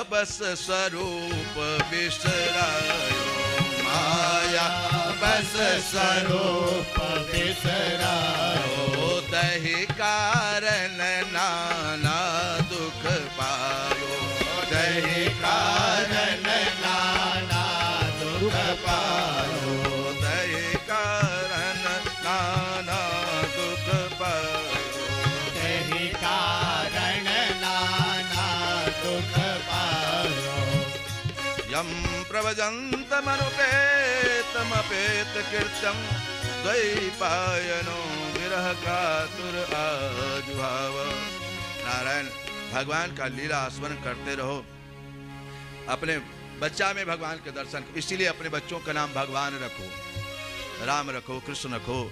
बस स्वरूप बिसरायो, माया बस स्वरूप बिसरायो। दहि कारण नाना दुख पायो, दहि कारण नाना दुख पायो, दहि कारण नाना दुख पायो, दहि कारण नाना दुख पायो। यम प्रव्रजन्तमनुपेतमपेत कृत्यं द्वैपायनो विरह कातुर आजुहाव। नारायण भगवान का लीला स्मरण करते रहो, अपने बच्चा में भगवान के दर्शन, इसीलिए अपने बच्चों का नाम भगवान रखो, राम रखो, कृष्ण रखो।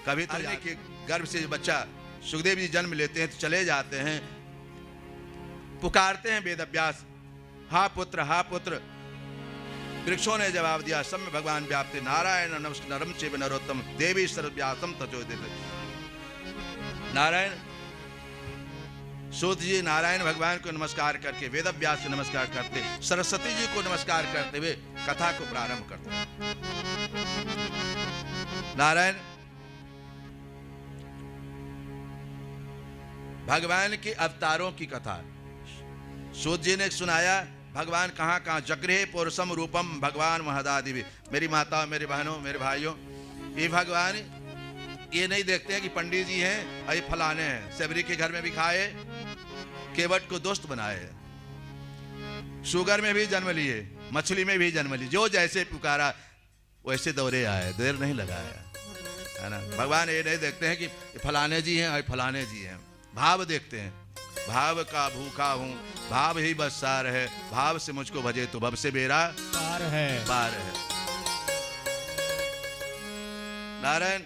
कभी तो के गर्भ से बच्चा सुखदेव जी जन्म लेते हैं तो चले जाते हैं, पुकारते हैं वेदव्यास, हा पुत्र हा पुत्र। वृक्षों ने जवाब दिया, सब में भगवान व्याप्ति, नारायण नरम चैव नरोत्तम देवी सर्वव्यासम तचोदित। नारायण सूत जी नारायण भगवान को नमस्कार करके, वेदव्यास को नमस्कार करते, सरस्वती जी को नमस्कार करते हुए कथा को प्रारंभ करते। नारायण भगवान के अवतारों की कथा सूत जी ने सुनाया। भगवान कहाँ कहाँ जगृहे पौरुषम रूपम भगवान महदादि। मेरी माताओं, मेरे बहनों, मेरे भाइयों, ये भगवान ये नहीं देखते हैं कि पंडित जी हैं और ये फलाने हैं। सबरी के घर में भी खाए, केवट को दोस्त बनाए, शुगर में भी जन्म लिए, मछली में भी जन्म लिए, जो जैसे पुकारा वैसे दौड़े आए, देर नहीं लगाया, है ना। भगवान ये नहीं देखते हैं कि फलाने जी हैं और फलाने जी हैं, भाव देखते हैं। भाव का भूखा हूँ, भाव ही बस सार है, भाव से मुझको भजे तो भव से बेरा पार है, पार है। नारायण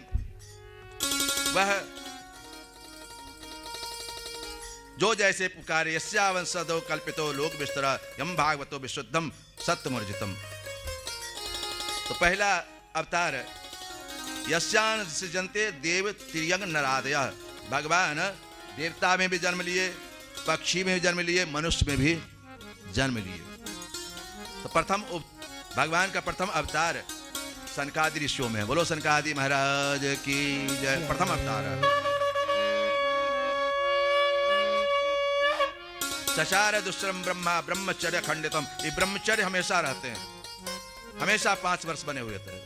वह जो जैसे पुकारे, यस्यावंसदो कल्पितो लोक विस्तरा यम भागवतो विशुद्धम सत्यमूर्जितम। तो पहला अवतार यस्यान सृजन्ते देव तिर्यंग नरादया। भगवान देवता में भी जन्म लिए, पक्षी में भी जन्म लिए, मनुष्य में भी जन्म लिए। तो प्रथम भगवान का प्रथम अवतार सनकादि ऋषियों में। बोलो सनकादि महाराज की जय। प्रथम अवतार चचार दुष्रम ब्रह्मा ब्रह्मचर्य खंडितम। ये ब्रह्मचर्य हमेशा रहते हैं, हमेशा 5 वर्ष बने हुए रहते हैं।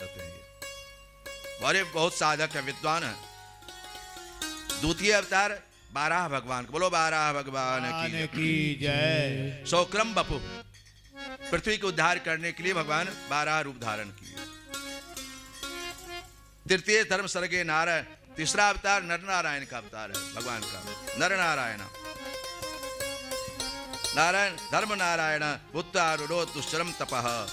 बड़े बहुत साधक है, विद्वान है। द्वितीय अवतार 12 भगवान। बोलो 12 भगवान की जय। सौक्रम बपु, पृथ्वी को उद्धार करने के लिए भगवान 12 रूप धारण किए। तृतीय धर्म सर्गे नारायण। तीसरा अवतार नर नारायण का अवतार है, भगवान का नर नारायण। नारायण धर्म नारायण उत्तारूढ़ो दुष्चरम तपः।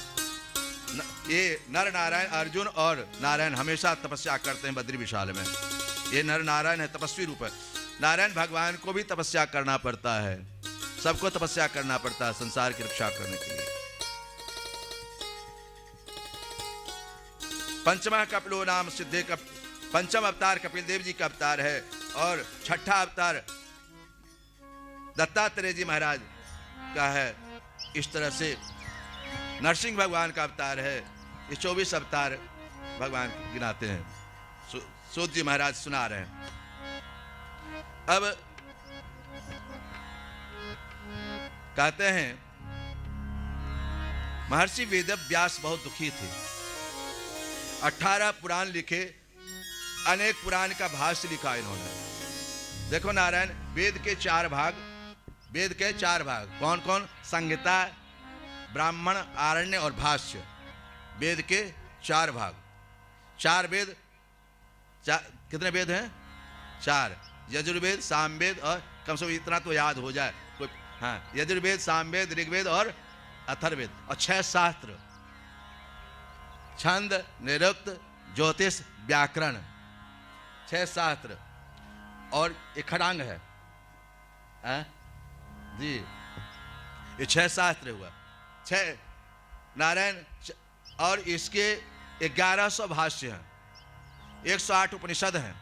ये नर नारायण अर्जुन और नारायण हमेशा तपस्या करते हैं बद्री विशाल में। ये नर नारायण है, तपस्वी रूप है। नारायण भगवान को भी तपस्या करना पड़ता है, सबको तपस्या करना पड़ता है संसार की रक्षा करने के लिए। पंचमा कपिलो नाम सिद्धे का पंचम अवतार कपिल देव जी का अवतार है। और छठा अवतार दत्तात्रेय जी महाराज का है। इस तरह से नरसिंह भगवान का अवतार है। ये 24 अवतार भगवान गिनाते हैं। सूत जी महाराज सुना रहे हैं। अब कहते हैं महर्षि वेदव्यास बहुत दुखी थे। 18 पुराण लिखे, अनेक पुराण का भाष्य लिखा इन्होंने। देखो नारायण, वेद के 4 भाग, वेद के 4 भाग कौन कौन? संहिता, ब्राह्मण, आरण्य और भाष्य। वेद के 4 भाग, 4 वेद। कितने वेद हैं? 4। यजुर्वेद, सामवेद और कम से कम इतना तो याद हो जाए कोई। हाँ, यजुर्वेद, सामवेद, ऋग्वेद और अथर्ववेद। और 6 शास्त्र, छंद, निरुक्त, ज्योतिष, व्याकरण। 6 शास्त्र और एक खड़ांग है जी। ये 6 शास्त्र हुआ, 6 नारायण। और इसके 1100 भाष्य हैं, 108 उपनिषद हैं।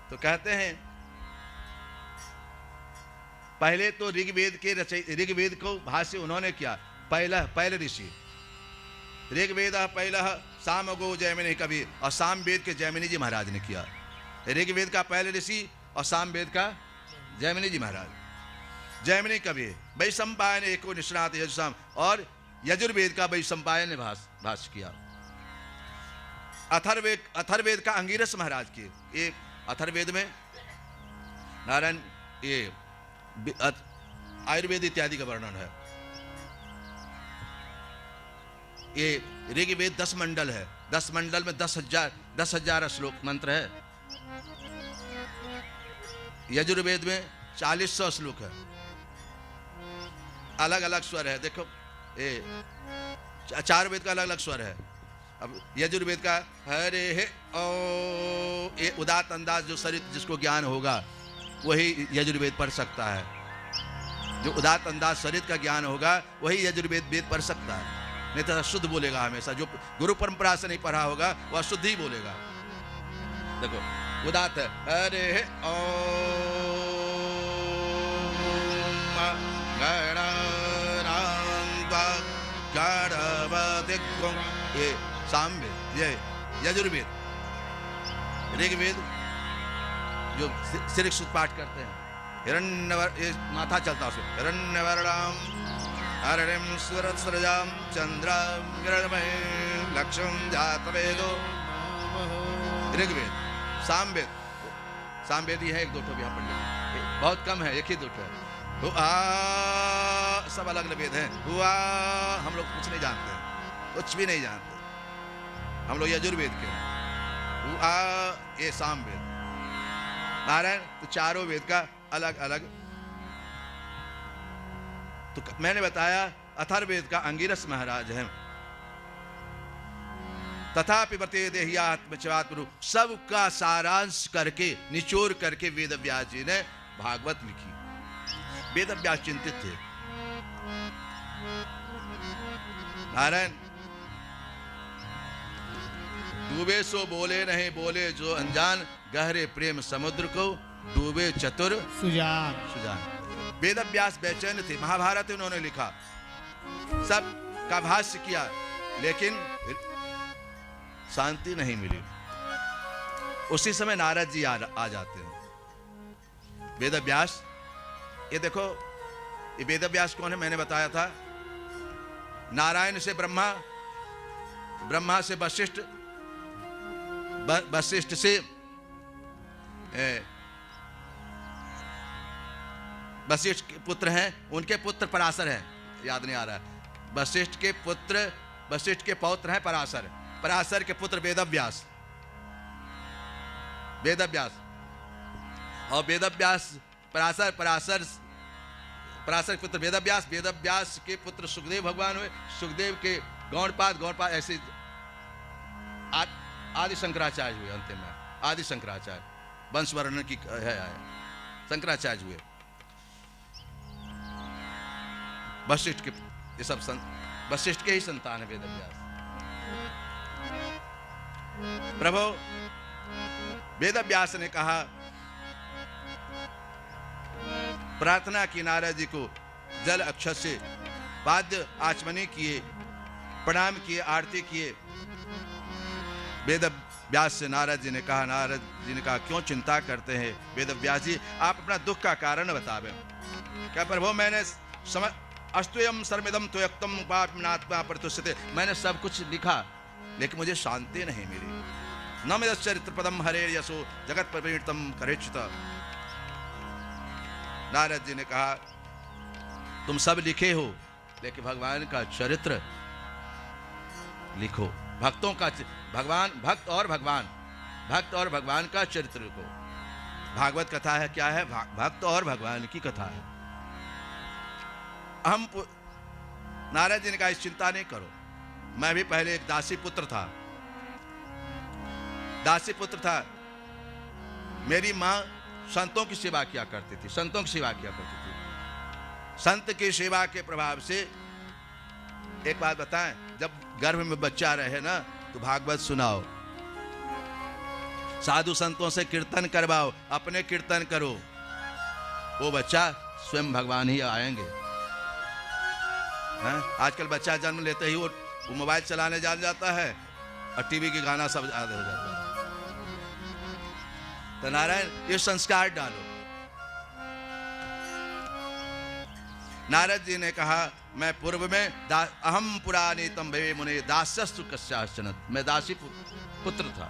तो कहते हैं पहले तो ऋग्वेद को भाष्य उन्होंने किया, पहले ऋषि। ऋग्वेद पहला सामगो जैमिनी कवि, और सामवेद के जैमिनी जी महाराज ने किया। ऋग्वेद का पहले ऋषि और सामवेद का जैमिनी जी महाराज। जैमिनी कवि वैशंपायन एको निष्णात यजुषाम, और यजुर्वेद का वैशंपायन ने भाष्य किया। अथर्ववेद का अंगिरस महाराज किए। ये अथर्ववेद में नारायण ये आयुर्वेद इत्यादि का वर्णन है। ये ऋग्वेद 10 मंडल है, 10 मंडल में 10,000 श्लोक मंत्र है। यजुर्वेद में 4000 श्लोक है, अलग अलग स्वर है। देखो ये 4 वेद का अलग अलग स्वर है। अब यजुर्वेद का हरे हे ओ, ये उदात अंदाज जो सरित जिसको ज्ञान होगा वही यजुर्वेद पढ़ सकता है। जो उदात अंदाज सरित का ज्ञान होगा वही यजुर्वेद पढ़ सकता है, नहीं तो शुद्ध बोलेगा हमेशा। जो गुरु परंपरा से नहीं पढ़ा होगा वह शुद्ध ही बोलेगा। देखो उदात है हरे हे ओम, ये सामवेद, ये यजुर्वेद। ऋग्वेद जो सिर सुत पाठ करते हैं, हिरण्यवर, ये माथा चलता उसमें, हिरण्यवर्णाम हरिम स्वरसृजाम चंद्राम हिरण्मय लक्ष्म जातवेदो। ऋग्वेद। सामवेद ही है, 1-2 ठो भी यहाँ पढ़ लेंगे, बहुत कम है, 1 ही 2 ठो है। सब अलग अलग वेद हैं। हुआ हम लोग कुछ नहीं जानते, कुछ भी नहीं जानते, हम लोग यजुर्वेद के हैं। ये सामवेद। नारायण तो चारों वेद का अलग अलग। तो मैंने बताया अथर्ववेद का अंगिरस महाराज है। तथापि वर्ते देहिया आत्मचवात्मरु, सबका सारांश करके निचोड़ करके वेद व्यास जी ने भागवत लिखी। वेद व्यास चिंतित थे। नारायण डूबे सो बोले नहीं बोले जो अनजान, गहरे प्रेम समुद्र को डूबे चतुर सुजान। वेद व्यास बेचैन थे। महाभारत उन्होंने लिखा, सब का भाष्य किया, लेकिन शांति नहीं मिली। उसी समय नारद जी आ जाते हैं। वेद व्यास, ये देखो ये वेद व्यास कौन है मैंने बताया था। नारायण से ब्रह्मा, ब्रह्मा से वशिष्ठ, वशिष्ठ से वशिष्ठ के पुत्र हैं, उनके पुत्र पराशर हैं, याद नहीं आ रहा है। वशिष्ठ के पुत्र, वशिष्ठ के पौत्र हैं पराशर, पराशर के पुत्र वेदव्यास, वेदव्यास। और वेदव्यास पराशर के पुत्र वेदव्यास, वेदव्यास के पुत्र सुखदेव भगवान हुए, सुखदेव के गौड़पाद ऐसे आदि शंकराचार्य हुए। अंतिम में आदि शंकराचार्य, वंश वर्णन की है, शंकराचार्य हुए। वशिष्ठ के, ये सब वशिष्ठ के ही संतान है वेदव्यास। प्रभु वेदव्यास ने कहा, प्रार्थना की नारद जी को, जल अक्षर से वाद्य आचमनी किए, प्रणाम किए, आरती किए। वेदव्यास से नारद जी ने कहा क्यों चिंता करते हैं वेदव्यास जी, आप अपना दुख का कारण बतावे। क्या प्रभु मैंने अस्तुयम सर्वमिदं त्वयक्तम उपात्मनात्मा प्रतिष्ठिते, मैंने सब कुछ लिखा लेकिन मुझे शांति नहीं मिली। न मेरा चरित्र पदम हरे यशो जगत परिणतम करेचित। नारद जी ने कहा तुम सब लिखे हो लेकिन भगवान का चरित्र लिखो। भक्तों का भगवान, भक्त और भगवान का चरित्र लिखो। भागवत कथा है, क्या है? भक्त और भगवान की कथा है। हम नारद जी ने कहा इस चिंता नहीं करो, मैं भी पहले एक दासी पुत्र था। मेरी माँ संतों की सेवा किया करती थी, संत की सेवा के प्रभाव से। एक बात बताएं, जब गर्भ में बच्चा रहे ना तो भागवत सुनाओ, साधु संतों से कीर्तन करवाओ, अपने कीर्तन करो, वो बच्चा स्वयं भगवान ही आएंगे। हैं? आजकल बच्चा जन्म लेते ही वो मोबाइल चलाने जान जाता है और टीवी के गाना सब याद हो जाता है। तो नारायण ये संस्कार डालो। नारद जी ने कहा मैं पूर्व में अहम पुरानी तम भवे मुने दास्यस्तु कस्याश्चन, मैं दासी पुत्र था।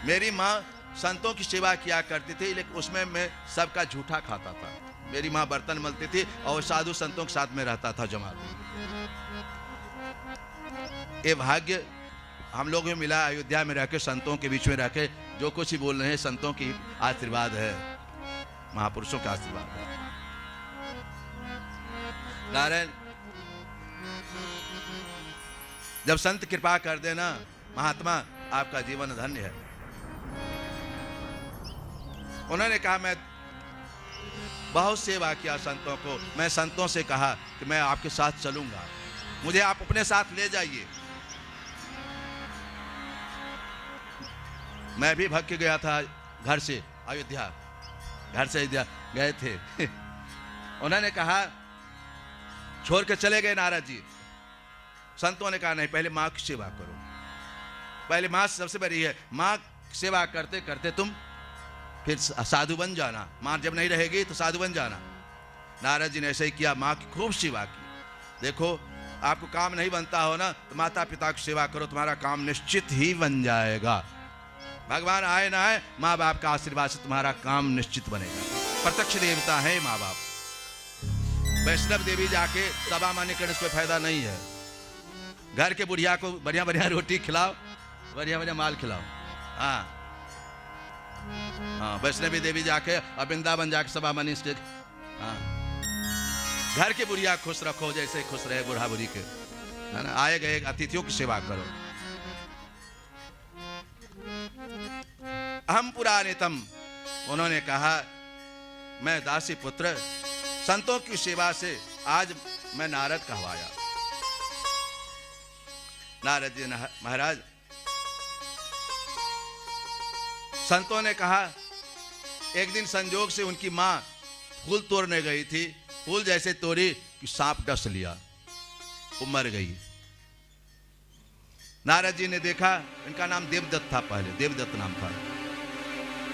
मेरी माँ संतों की सेवा किया करती थी, लेकिन उसमें मैं सबका झूठा खाता था। मेरी माँ बर्तन मलती थी और साधु संतों के साथ में रहता था जमात। ये भाग्य हम लोग में मिला, अयोध्या में रहकर संतों के बीच में रहकर जो कुछ ही बोल रहे हैं संतों की आशीर्वाद है, महापुरुषों का आशीर्वाद है। नारायण जब संत कृपा कर देना महात्मा आपका जीवन धन्य है। उन्होंने कहा मैं बहुत सेवा किया संतों को, मैं संतों से कहा कि मैं आपके साथ चलूंगा, मुझे आप अपने साथ ले जाइए। मैं भी भग के गया था घर से अयोध्या, घर से अयोध्या गए थे। उन्होंने कहा छोड़ के चले गए नारद जी। संतों ने कहा नहीं, पहले माँ की सेवा करो, पहले माँ सबसे बड़ी है, माँ सेवा करते करते तुम फिर साधु बन जाना, माँ जब नहीं रहेगी तो साधु बन जाना। नारद जी ने ऐसे ही किया, माँ की खूब सेवा की। देखो आपको काम नहीं बनता हो ना तो माता पिता की सेवा करो, तुम्हारा काम निश्चित ही बन जाएगा। भगवान आए ना आए, माँ बाप का आशीर्वाद से तुम्हारा काम निश्चित बनेगा। प्रत्यक्ष देवता है माँ बाप। वैष्णव देवी जाके सभा मान्य करने से कोई फायदा नहीं है। घर के बुढ़िया को बढ़िया बढ़िया रोटी खिलाओ, बढ़िया बढ़िया माल खिलाओ। हाँ हाँ, वैष्णवी देवी जाके और वृंदावन जाके सभा मान्य से, हाँ, घर के बुढ़िया खुश रखो जैसे खुश रहे बूढ़ा बुढ़ी के, है ना। आए गए अतिथियों की सेवा करो। अहम पुराणितम, उन्होंने कहा मैं दासी पुत्र, संतों की सेवा से आज मैं नारद कहवाया। नारद जी महाराज, संतों ने कहा एक दिन संजोग से उनकी मां फूल तोड़ने गई थी, फूल जैसे तोड़ी कि सांप डस लिया, वो मर गई। नारद जी ने देखा, इनका नाम देवदत्त था, पहले देवदत्त नाम था।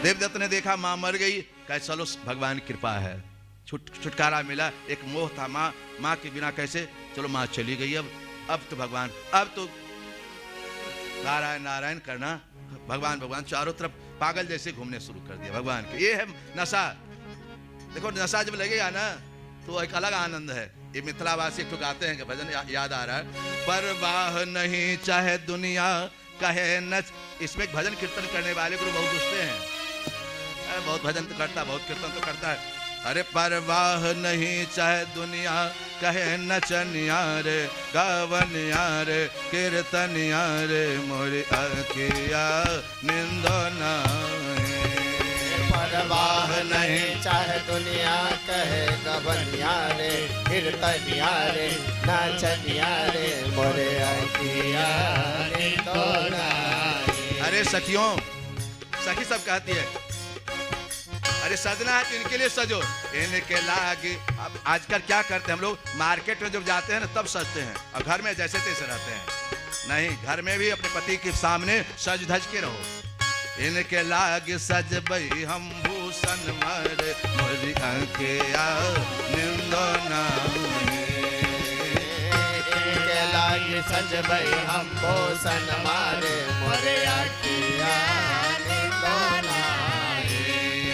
देवदत्त ने देखा मां मर गई, कहा चलो भगवान की कृपा है, छुटकारा मिला। एक मोह था माँ के बिना कैसे, चलो माँ चली गई, अब तो भगवान, अब तो नारायण नारायण करना, भगवान भगवान चारों तरफ पागल जैसे घूमने शुरू कर दिया भगवान के। ये है नशा। देखो नशा जब लगेगा ना तो एक अलग आनंद है। ये मिथिलावासी एक तो गाते हैं कि भजन याद आ रहा है, परवाह नहीं चाहे दुनिया कहे न। इसमें भजन कीर्तन करने वाले को बहुत गुस्से हैं, बहुत भजन तो करता, बहुत कीर्तन तो करता है। अरे परवाह नहीं चाहे दुनिया कहे नचनिया रे, गावनिया रे, कीर्तनिया रे, मोरी अखिया निंदो नहीं। परवाह नहीं चाहे दुनिया कहे गवनिया रे, कीर्तनिया रे, नचनिया रे, मोरे अखिया निंदो नहीं। अरे सखियों, सखी सब कहती है अरे सजना है तो इनके लिए सजो, इनके लागे। अब आजकल क्या करते हैं हम लोग, मार्केट में जब जाते हैं ना तब सजते हैं, और घर में जैसे तैसे रहते हैं। नहीं, घर में भी अपने पति के सामने सज धज के रहो। इनके लागे सजबई हम भूषण मर, मोरी आंखिया निंदो नहीं। इनके लागे सजबई हम भूषण मारे, मोरे आंखिया निंदो नहीं।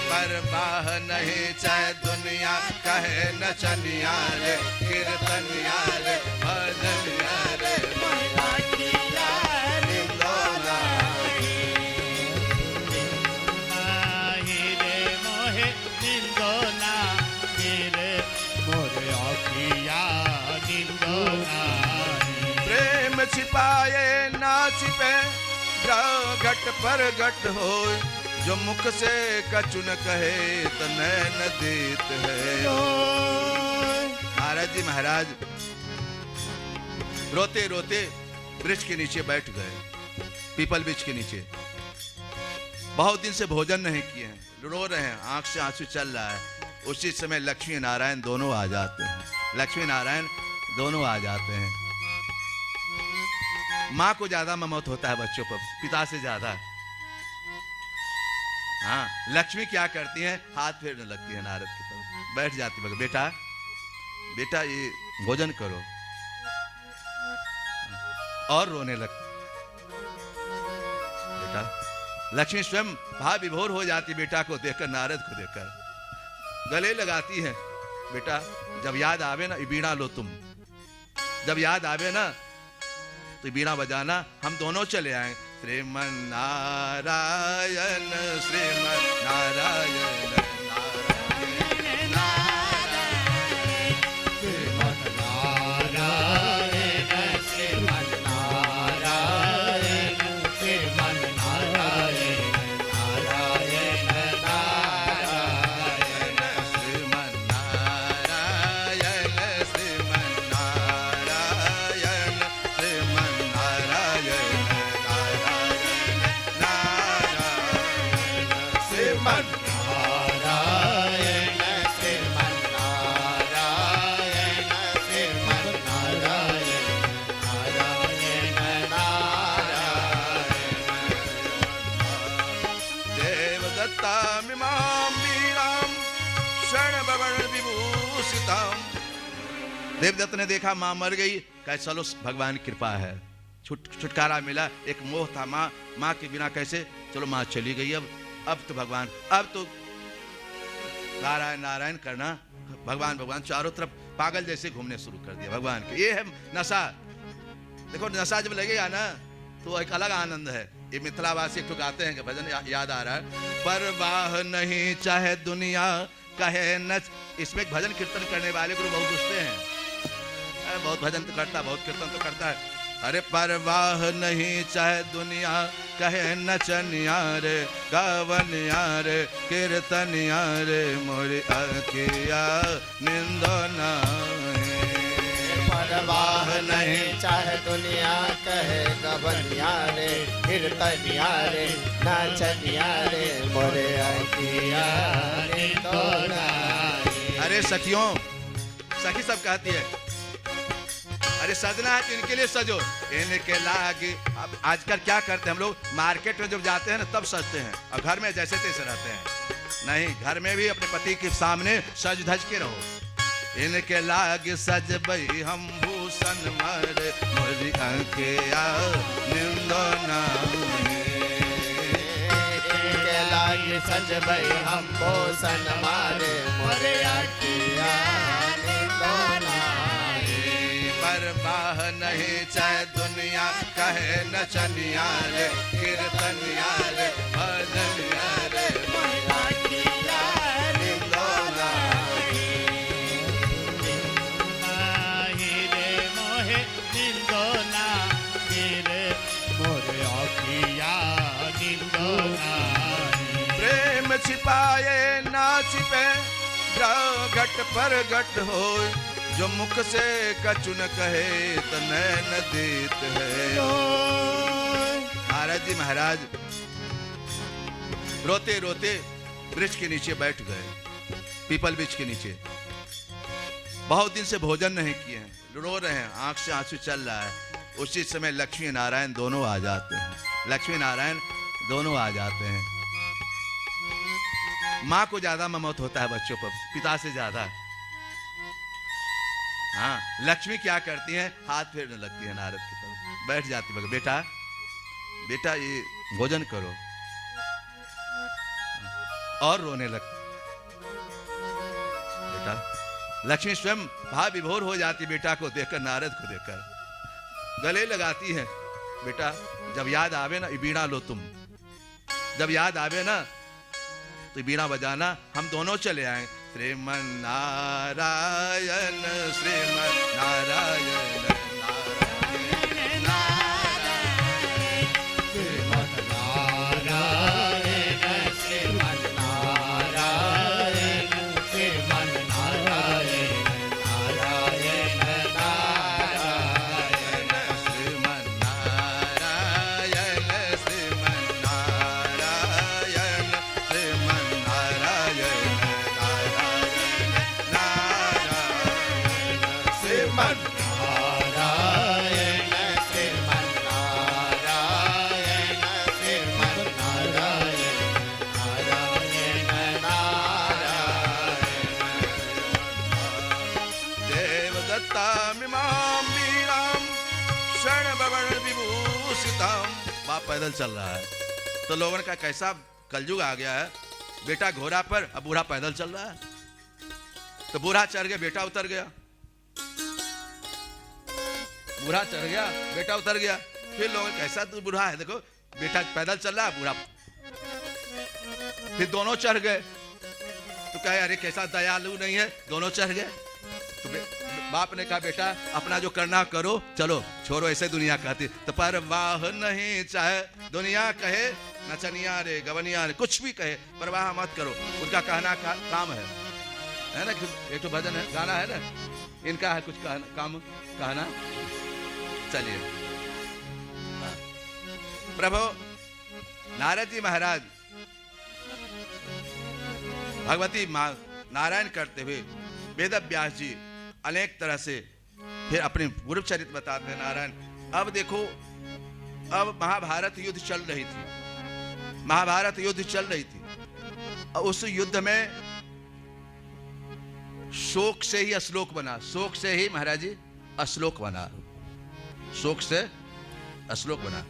परवाह नहीं चाहे दुनिया कहे नचनिया रे, कीर्तनिया रे, भजनिया रे, आंखिया निंदो नहीं। रे मोहे निंदो नाही रे, मोरे आँखिया निंदो नाही। प्रेम छिपाए ना छिपे, घट पर घट हो, जो मुख से कछु न कहे तो नैन देत है। नारद जी महाराज रोते रोते वृक्ष के नीचे बैठ गए, पीपल वृक्ष के नीचे। बहुत दिन से भोजन नहीं किए हैं, रो रहे हैं, आंख से आंसू चल रहा है। उसी समय लक्ष्मी नारायण दोनों आ जाते हैं। लक्ष्मी नारायण दोनों आ जाते हैं। माँ को ज्यादा ममत्व होता है बच्चों पर, पिता से ज्यादा। हाँ, लक्ष्मी क्या करती हैं, हाथ फेरने लगती है नारद की तरफ, बैठ जाती है, बेटा बेटा ये भोजन करो, और रोने लगती। बेटा, लक्ष्मी स्वयं भाव विभोर हो जाती बेटा को देखकर, नारद को देखकर, गले लगाती है। बेटा जब याद आवे ना, ये बीड़ा लो तुम, जब याद आवे ना तो बीड़ा बजाना, हम दोनों चले आए। श्रीमन नारायण श्रीमन नारायण नारायण नारायण श्रीमन नारायण श्रीमन नारायण श्रीमन नारायण नारायण नारायण श्रीमन नारायण श्रीमन नारायण श्रीमन नारायण श्रीमन नारायण श्रीमन नारायण श्रीमन नारायण नारायण नारायण देवदत्तामिमां वीणां शरणभवण विभूषितां। देवदत्त ने देखा मां मर गई, कहा चलो भगवान की कृपा है, छुटकारा मिला। एक मोह था, माँ के बिना कैसे, चलो माँ चली गई, अब तो भगवान, अब तो नारायण नारायण करना, भगवान भगवान चारों तरफ पागल जैसे घूमने शुरू कर दिया भगवान के। ये है नशा। देखो नशा जब लगेगा ना तो एक अलग आनंद है। ये मिथिलावासी एक गाते हैं कि भजन याद आ रहा है, परवाह नहीं चाहे दुनिया कहे न। इसमें भजन कीर्तन करने वाले गुरु बहुत गुस्से हैं, बहुत भजन तो करता, बहुत कीर्तन तो करता है। अरे परवाह नहीं चाहे दुनिया कहे नचनिया रे, गावनिया रे, कीर्तनिया रे, मोरी अखिया निंदो नाहे। परवाह नहीं चाहे दुनिया कहे गबनिया रे, कीर्तनिया रे, नाचनिया रे, मोरे अखिया निंदो नाहे। अरे सखियों, सखी सब कहती है, अरे सजना है तो इनके लिए सजो, इनके लागे। अब आजकल क्या करते हैं हम लोग, मार्केट में जब जाते हैं ना तब सजते हैं, और घर में जैसे तैसे रहते हैं। नहीं, घर में भी अपने पति के सामने सज धज के रहो। इनके लागे सजबई हम भूषण मर, मोरी आंखिया निंदो नाहे। इनके लागे सजबई हम भूषण मारे, मोरे अखिया निंदो नाहे। परवाह नहीं चाहे दुनिया कहे नचनिया रे, कीर्तनिया रे, भजनिया रे, मोरी अखिया निंदो नाहे। नाही रे मोहे निंदो नाही रे, मोरे अखिया निंदो नाही। प्रेम छिपाए ना छिपे, जाओ घट पर घट हो, जो मुख से कछु न कहे तो नैन देत है। महाराज जी महाराज रोते रोते वृक्ष के नीचे बैठ गए, पीपल वृक्ष के नीचे। बहुत दिन से भोजन नहीं किए हैं, रो रहे हैं, आंख से आंसू चल रहा है। उसी समय लक्ष्मी नारायण दोनों आ जाते हैं। लक्ष्मी नारायण दोनों आ जाते हैं। माँ को ज्यादा ममत्व होता है बच्चों पर, पिता से ज्यादा। हाँ, लक्ष्मी क्या करती हैं, हाथ फेरने लगती है नारद की तरफ, बैठ जाती है, बेटा बेटा ये भोजन करो, और रोने लगती। बेटा, लक्ष्मी स्वयं भाव विभोर हो जाती बेटा को देखकर, नारद को देखकर, गले लगाती है। बेटा जब याद आवे ना, ये बीड़ा लो तुम, जब याद आवे ना तो बीड़ा बजाना, हम दोनों चले आए। श्रीमन नारायण श्रीमन नारायण नारायण नारायण श्रीमन नारायण श्रीमन नारायण श्रीमन नारायण नारायण नारायण श्रीमन नारायण श्रीमन नारायण श्रीमन नारायण नारायण दत्तामिमां वीरां शरणभवण विभूषितां। बाप पैदल चल रहा है, तो लोगों का कैसा कलयुग आ गया है। बेटा घोड़ा पर, अब बूढ़ा पैदल चल रहा है। तो बूढ़ा चढ़ गया, बेटा उतर गया, बूढ़ा चढ़ गया, बेटा उतर गया। फिर लोग कैसा तू बूढ़ा है, देखो बेटा पैदल चल रहा है, बूढ़ा। फिर दोनों चढ़ गए, तो कहे अरे कैसा दयालु नहीं है, दोनों चढ़ गए। तो बाप ने कहा बेटा अपना जो करना करो, चलो छोड़ो, ऐसे दुनिया कहती। तो परवाह नहीं, चाहे दुनिया कहे नचनिया रे गवनिया रे, कुछ भी कहे, परवाह मत करो। उनका कहना काम है ना। एक तो भजन है, गाना है ना, इनका है कुछ काम कहना। चलिए प्रभु नारद जी महाराज भगवती माँ नारायण करते हुए वेद व्यास जी अनेक तरह से फिर अपने पूर्व चरित्र बताते हैं नारायण। अब देखो, अब महाभारत युद्ध चल रही थी, महाभारत युद्ध चल रही थी। और उस युद्ध में शोक से ही अश्लोक बना, शोक से ही महाराज जी अश्लोक बना, शोक से अश्लोक बना।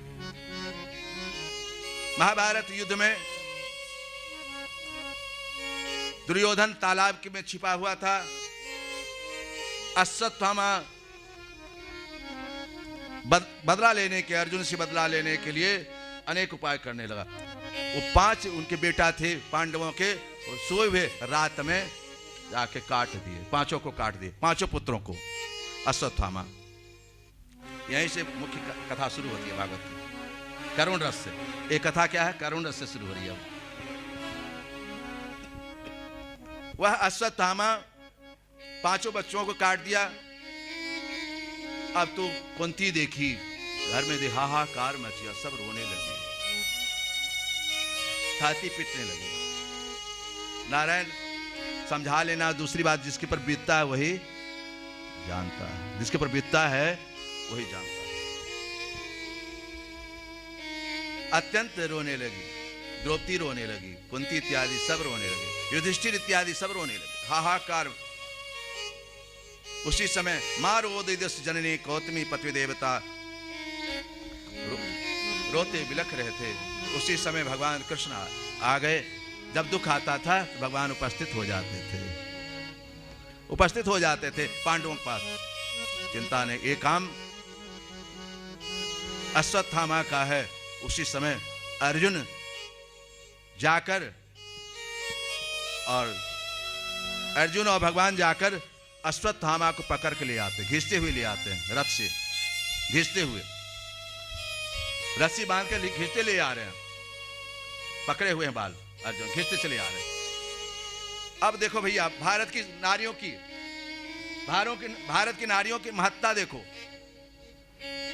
महाभारत युद्ध में दुर्योधन तालाब में छिपा हुआ था। अश्वत्थामा बदला लेने के, अर्जुन से बदला लेने के लिए अनेक उपाय करने लगा। वो 5 उनके बेटा थे पांडवों के, और सोए हुए रात में जाके काट दिए, 5 को काट दिए, 5 पुत्रों को अश्वत्थामा। यहीं से मुख्य कथा शुरू होती है भागवत की, करुण रस से। एक कथा क्या है, करुण रस से शुरू हो रही है। वह अश्वत्थामा 5 बच्चों को काट दिया। अब तो कुंती देखी, घर में हाहाकार मचिया, सब रोने लगे, छाती पीटने लगे। नारायण समझा लेना, दूसरी बात जिसके पर बीतता है वही जानता है, जिसके पर बीतता है वही जानता है। अत्यंत रोने लगी, द्रौपदी रोने लगी, कुंती इत्यादि सब रोने लगे, युधिष्ठिर इत्यादि सब रोने लगे, हाहाकार। उसी समय मारोदिदस जननी कौतमी पत्नी देवता रोते बिलख रहे थे। उसी समय भगवान कृष्ण आ गए। जब दुख आता था तो भगवान उपस्थित हो जाते थे, उपस्थित हो जाते थे पांडवों के पास। चिंता ने एक काम अश्वत्थामा का है। उसी समय अर्जुन जाकर और भगवान जाकर अश्वत्थामा को पकड़ के ले आते, घिसते हुए ले आते हैं, रथ से घिसते हुए, रस्सी बांध कर घिसते ले आ रहे हैं, पकड़े हुए हैं बाल, अर्जुन घिसते चले आ रहे हैं। अब देखो भैया भारत की नारियों की, भारत की नारियों की महत्ता देखो,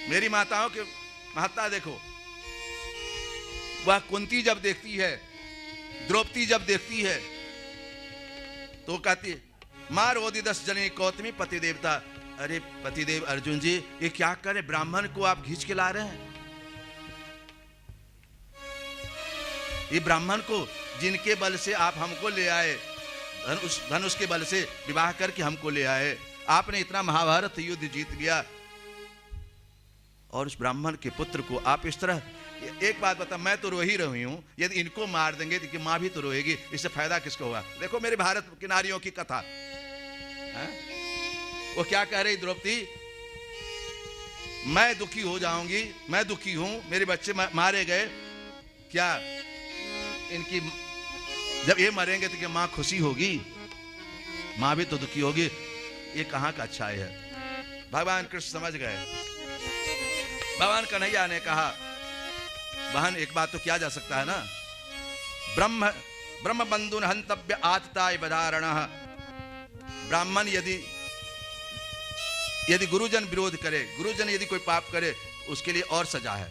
मेरी माताओं की महत्ता देखो। वह कुंती जब देखती है, द्रौपदी जब देखती है, तो कहती है मार ओदिदस जनी कौतमी पति देवता। अरे पतिदेव अर्जुन जी, ये क्या करे, ब्राह्मण को आप खींच के ला रहे हैं। ये ब्राह्मण को जिनके बल से आप हमको ले आए, धनुष के बल से विवाह करके हमको ले आए, आपने इतना महाभारत युद्ध जीत लिया, और उस ब्राह्मण के पुत्र को आप इस तरह। एक बात बता, मैं तो रो ही रही हूं, यदि इनको मार देंगे तो मां भी तो रोएगी, इससे फायदा किसको होगा। देखो मेरे भारत की नारियों की कथा है? वो क्या कह रही द्रौपदी, मैं दुखी हो जाऊंगी, मैं दुखी हूं, मेरे बच्चे मारे गए, क्या इनकी जब ये मरेंगे तो क्या मां खुशी होगी, मां भी तो दुखी होगी। ये कहां का अच्छाई है। भगवान कृष्ण समझ गए। भगवान कन्हैया ने कहा बहन एक बात तो किया जा सकता है ना, ब्रह्म बंधुन हंतव्य आतताय बधारण। ब्राह्मण यदि गुरुजन विरोध करे, गुरुजन यदि कोई पाप करे, उसके लिए और सजा है।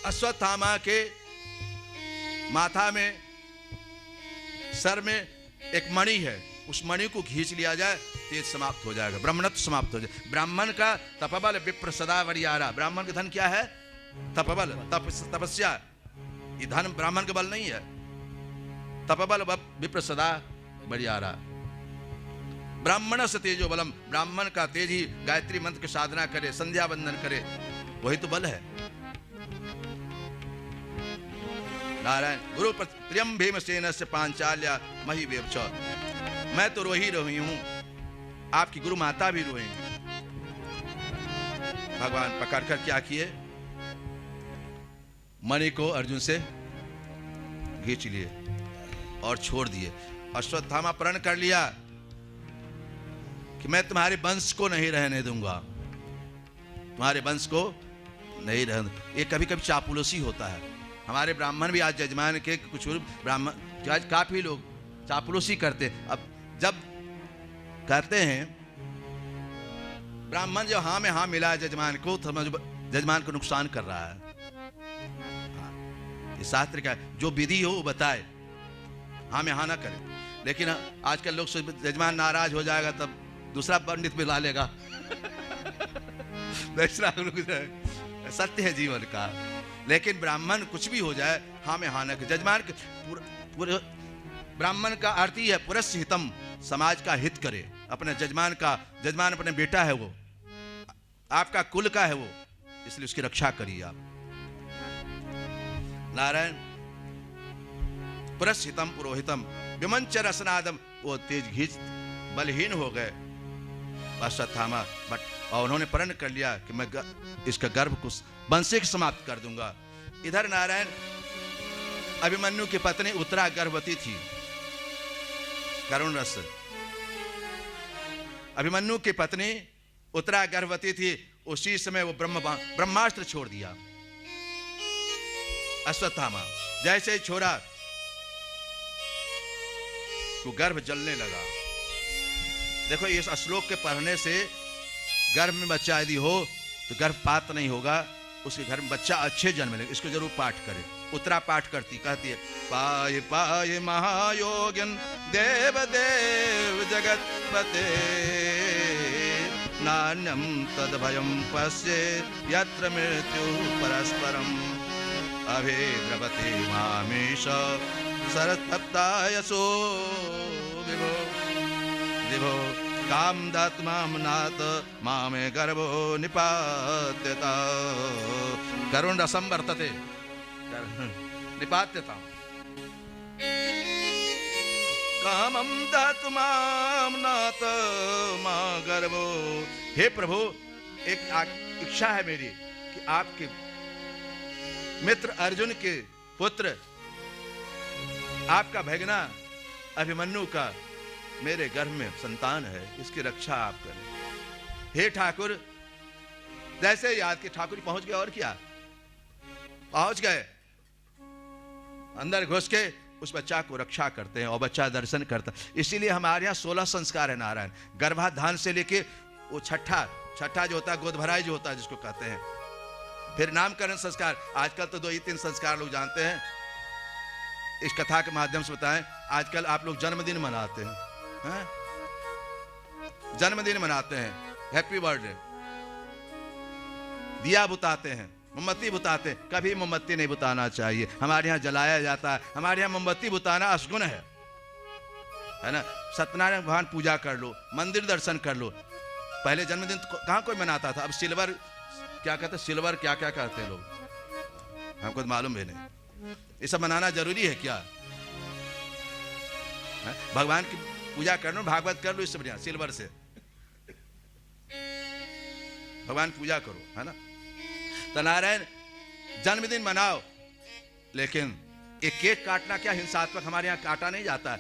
अश्वत्थामा के माथा में, सर में एक मणि है, उस मणि को खींच लिया जाए, तेज समाप्त हो जाएगा, ब्राह्मणत्व समाप्त हो जाए। ब्राह्मण का तपबल विप्र सदा वरियारा। ब्राह्मण का धन क्या है? तपबल, तपस्या। ये धन ब्राह्मण का बल नहीं है। तपबल विप्र सदा वरियारा। ब्राह्मण से तेजो बलम, ब्राह्मण का तेज ही गायत्री मंत्र की साधना करे, संध्या वंदन करे, वही तो बल है। नारायण गुरु प्रियम भीमसेन से पांचाल्या मही वेवच, मैं तो रो ही रही हूं, आपकी गुरु माता भी रोई। भगवान पकड़कर क्या किए, मणि को अर्जुन से खींच लिए और छोड़ दिए। अश्वत्थामा प्रण कर लिया कि मैं तुम्हारे वंश को नहीं रहने दूंगा, तुम्हारे वंश को नहीं रहने। ये कभी कभी चापलूसी होता है। हमारे ब्राह्मण भी आज जजमान के कुछ ब्राह्मण आज काफी लोग चापलूसी करते। अब जब कहते हैं ब्राह्मण जो हाँ में हाँ मिला है जजमान को, समझ जजमान को नुकसान कर रहा है। ये शास्त्र का जो विधि हो वो बताए, हाँ में हाँ ना करे। लेकिन आजकल लोग जजमान नाराज हो जाएगा तब दूसरा पंडित मिला लेगा। सत्य है जीवन का। लेकिन ब्राह्मण कुछ भी हो जाए हाँ में हाँ ना करे। जजमान ब्राह्मण का अर्थ ही है पुरस्स हितम, समाज का हित करे। अपने जजमान का, जजमान अपने बेटा है, वो आपका कुल का है वो, इसलिए उसकी रक्षा करिए आप। नारायण पुरस्हितम पुरोहितम विमंच रसनादम, वो तेज घीच बलहीन हो गए अश्वत्थामा, बट और उन्होंने प्रण कर लिया कि मैं इसका गर्भ को वंशिक समाप्त कर दूंगा। इधर नारायण अभिमन्यु की पत्नी उत्तरा गर्भवती थी, करुण रस। अभिमन्यु की पत्नी उत्तरा गर्भवती थी। उसी समय वो ब्रह्मास्त्र छोड़ दिया अश्वत्थामा। जैसे ही छोड़ा तो गर्भ जलने लगा। देखो इस श्लोक के पढ़ने से गर्भ में बच्चा यदि हो तो गर्भपात नहीं होगा, उसके घर में बच्चा अच्छे जन्म लेगा। इसको जरूर पाठ करें। उत्तरा पाठ करती, कहती है पाय पाय महायोगिन देव देव जगतपते नान्यम तद भयम पश्ये यत्र मृत्यु परस्परम अभेद्रवते मामेश सरसप्तायसो विभो विभो काम दात्माम नाथ मामे गर्भो निपात्यता करुण रसम वर्तते निपात्यता कामम दात्माम नाथ मा गर्भो। हे प्रभु, एक इच्छा है मेरी कि आपके मित्र अर्जुन के पुत्र आपका भगना अभिमन्यु का मेरे गर्भ में संतान है, इसकी रक्षा आप करें। हे ठाकुर, जैसे याद के ठाकुर पहुंच गए और क्या, पहुंच गए अंदर घुस के उस बच्चा को रक्षा करते हैं और बच्चा दर्शन करता। इसीलिए हमारे यहाँ 16 संस्कार है नारायण। गर्भाधान से लेके वो छठा जो होता है गोद भराई जो होता है जिसको कहते हैं, फिर नामकरण संस्कार। आजकल तो 2 ही 3 संस्कार लोग जानते हैं। इस कथा के माध्यम से बताएं, आजकल आप लोग जन्मदिन मनाते हैं, जन्मदिन मनाते हैं, हैप्पी बर्थडे, दिया बुताते हैं, मोमबत्ती बुताते हैं। कभी मोमबत्ती नहीं बुताना चाहिए, हमारे यहाँ जलाया जाता है। हमारे यहाँ मोमबत्ती बुताना अशगुन है ना। सत्यनारायण भगवान पूजा कर लो, मंदिर दर्शन कर लो। पहले जन्मदिन तो कहाँ कोई मनाता था। अब सिल्वर क्या कहते, सिल्वर क्या क्या कहते हैं लोग, हमको तो मालूम भी नहीं। ये सब मनाना जरूरी है क्या? भगवान की पूजा कर लो, भागवत कर लो, इससे बढ़िया सिल्वर से भगवान पूजा करो, है ना। तो नारायण जन्मदिन मनाओ, लेकिन एक केक काटना क्या हिंसात्मक, हमारे यहाँ काटा नहीं जाता है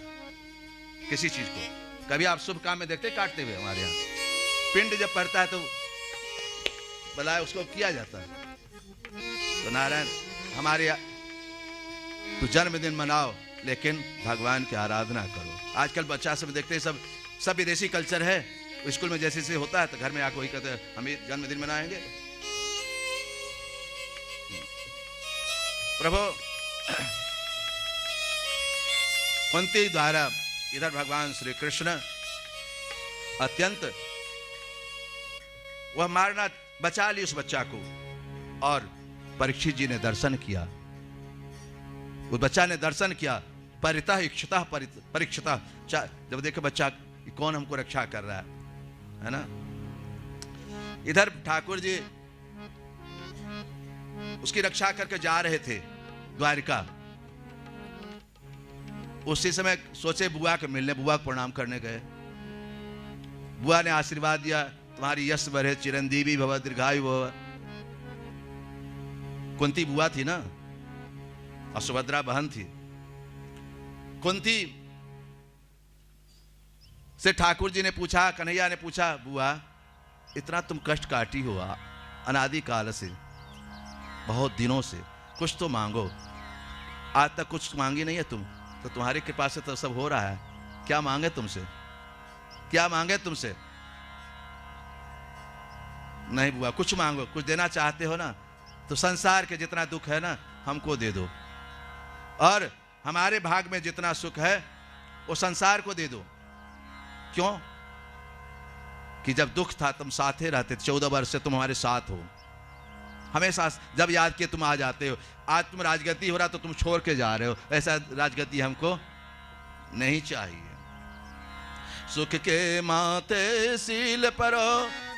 किसी चीज को। कभी आप शुभ काम में देखते काटते हुए? हमारे यहाँ पिंड जब पड़ता है तो बुलाए उसको किया जाता है। तो नारायण हमारे यहाँ तो जन्मदिन मनाओ, लेकिन भगवान की आराधना करो। आजकल बच्चा सब देखते हैं, सब विदेशी कल्चर है। स्कूल में जैसे होता है तो घर में आके वही कहते हैं हम जन्मदिन मनाएंगे। प्रभु कुंती द्वारा इधर भगवान श्री कृष्ण अत्यंत वह मारना बचा ली उस बच्चा को, और परीक्षित जी ने दर्शन किया, उस बच्चा ने दर्शन किया। परितः इक्षतः परीक्षिता, जब देखे बच्चा कौन हमको रक्षा कर रहा है ना। इधर ठाकुर जी उसकी रक्षा करके जा रहे थे द्वारिका। उसी समय सोचे बुआ के मिलने, बुआ को प्रणाम करने गए। बुआ ने आशीर्वाद दिया, तुम्हारी यश बढ़े, चिरंजीवी भव, दीर्घायु भव। कुंती बुआ थी ना और सुभद्रा बहन थी। कुंती से ठाकुर जी ने पूछा, कन्हैया ने पूछा, बुआ इतना तुम कष्ट काटी हो अनादि काल से, बहुत दिनों से, कुछ तो मांगो। आज तक कुछ मांगी नहीं है तुम, तो तुम्हारी कृपा से तो सब हो रहा है। क्या मांगे तुमसे, क्या मांगे तुमसे? नहीं बुआ, कुछ मांगो, कुछ देना चाहते हो ना तो संसार के जितना दुख है ना हमको दे दो, और हमारे भाग में जितना सुख है वो संसार को दे दो। क्यों? कि जब दुख था तुम साथे रहते, 14 वर्ष से तुम हमारे साथ हो, हमेशा जब याद किए तुम आ जाते हो। आज तुम राजगति हो रहा तो तुम छोड़ के जा रहे हो, ऐसा राजगति हमको नहीं चाहिए। सुख के माते सील परो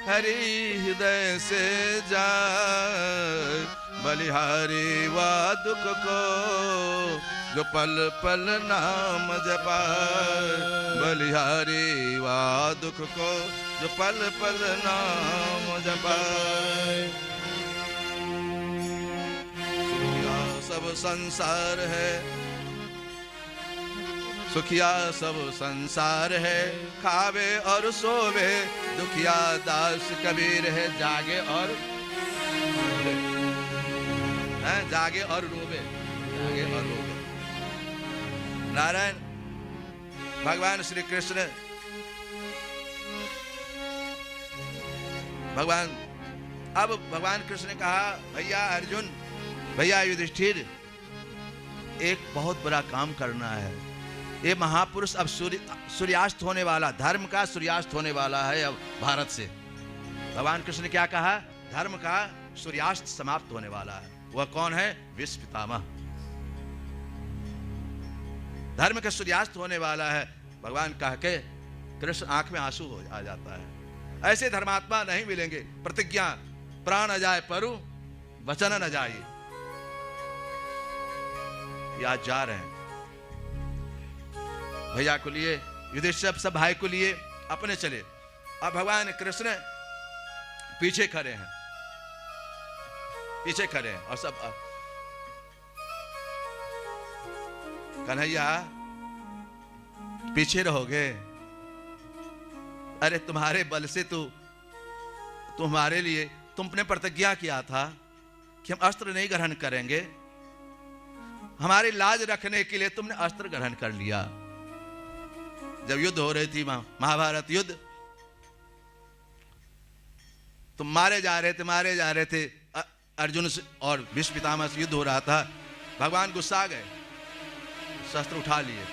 हरि हृदय से जाए, बलिहारी वा दुख को जो पल पल नाम जपाए, बलिहारी वा दुख को जो पल पल नाम जपाए। सब संसार है, सुखिया सब संसार है, खावे और सोवे दुखिया दास कबीर है, जागे और जागे और रोवे, जागे और रोवे। नारायण भगवान श्री कृष्ण, अब भगवान कृष्ण ने कहा, भैया अर्जुन, भैया युधिष्ठिर, एक बहुत बड़ा काम करना है। ये महापुरुष अब सूर्यास्त होने वाला, धर्म का सूर्यास्त होने वाला है अब भारत से। भगवान कृष्ण ने क्या कहा? धर्म का सूर्यास्त समाप्त होने वाला है। वह कौन है? विश्व पितामह। धर्म का सूर्यास्त होने वाला है, भगवान कह के कृष्ण आंख में आंसू आ जाता है। ऐसे धर्मात्मा नहीं मिलेंगे। प्रतिज्ञा, प्राण न जाए परु वचन न जाए। आज जा रहे हैं भैया को लिए, युधिष्ठिर सब भाई को लिए अपने चले। अब भगवान कृष्ण पीछे खड़े हैं, पीछे खड़े हैं और सब कन्हैया पीछे रहोगे? अरे तुम्हारे बल से तुम्हारे लिए तुमने प्रतिज्ञा किया था कि हम अस्त्र नहीं ग्रहण करेंगे। हमारी लाज रखने के लिए तुमने अस्त्र ग्रहण कर लिया। जब युद्ध हो रही थी महाभारत युद्ध, तुम मारे जा रहे थे अर्जुन से और भीष्म पितामह से युद्ध हो रहा था। भगवान गुस्सा गए, शस्त्र उठा लिए,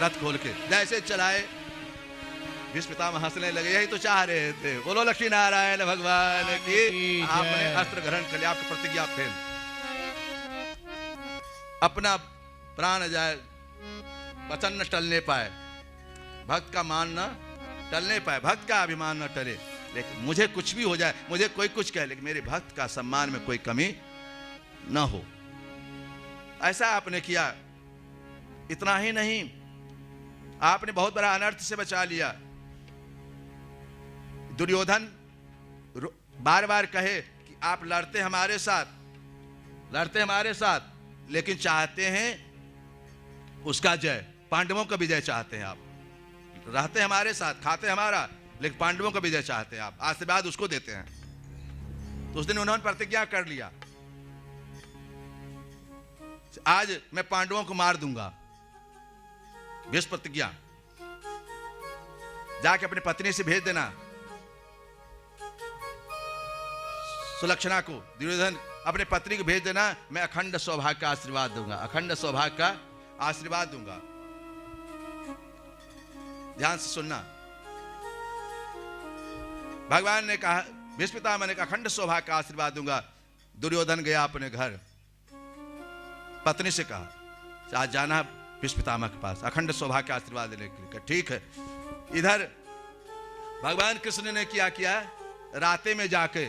रथ खोल के जैसे चलाए, भीष्म पितामह हंसने लगे। यही तो चाह रहे थे। बोलो लक्ष्मी नारायण भगवान की। आपने अस्त्र ग्रहण कर लिया, आपकी प्रतिज्ञा फेल। अपना प्राण जाए, वचन न टलने पाए, भक्त का मान न टलने पाए, भक्त का अभिमान न टले। लेकिन मुझे कुछ भी हो जाए, मुझे कोई कुछ कहे, लेकिन मेरे भक्त का सम्मान में कोई कमी न हो, ऐसा आपने किया। इतना ही नहीं, आपने बहुत बड़ा अनर्थ से बचा लिया। दुर्योधन बार बार कहे कि आप लड़ते हमारे साथ, लेकिन चाहते हैं उसका जय, पांडवों का विजय चाहते हैं। आप रहते हमारे साथ, खाते हमारा, लेकिन पांडवों का विजय चाहते हैं आप, आशीर्वाद उसको देते हैं। तो उस दिन उन्होंने प्रतिज्ञा कर लिया, आज मैं पांडवों को मार दूंगा। भीष्म प्रतिज्ञा, जाके अपनी पत्नी से भेज देना सुलक्षणा को, दुर्योधन अपने पत्नी को भेज देना, मैं अखंड सौभाग्य का आशीर्वाद दूंगा, अखंड सौभाग्य का आशीर्वाद दूंगा। ध्यान से सुनना। भगवान ने कहा, भीष्म पितामह ने कहा अखंड सौभाग्य का आशीर्वाद दूंगा। दुर्योधन गया अपने घर, पत्नी से कहा आज जाना भीष्म पितामह के पास, अखंड सौभाग्य का आशीर्वाद देने के लिए। ठीक है। इधर भगवान कृष्ण ने क्या किया, राते में जाके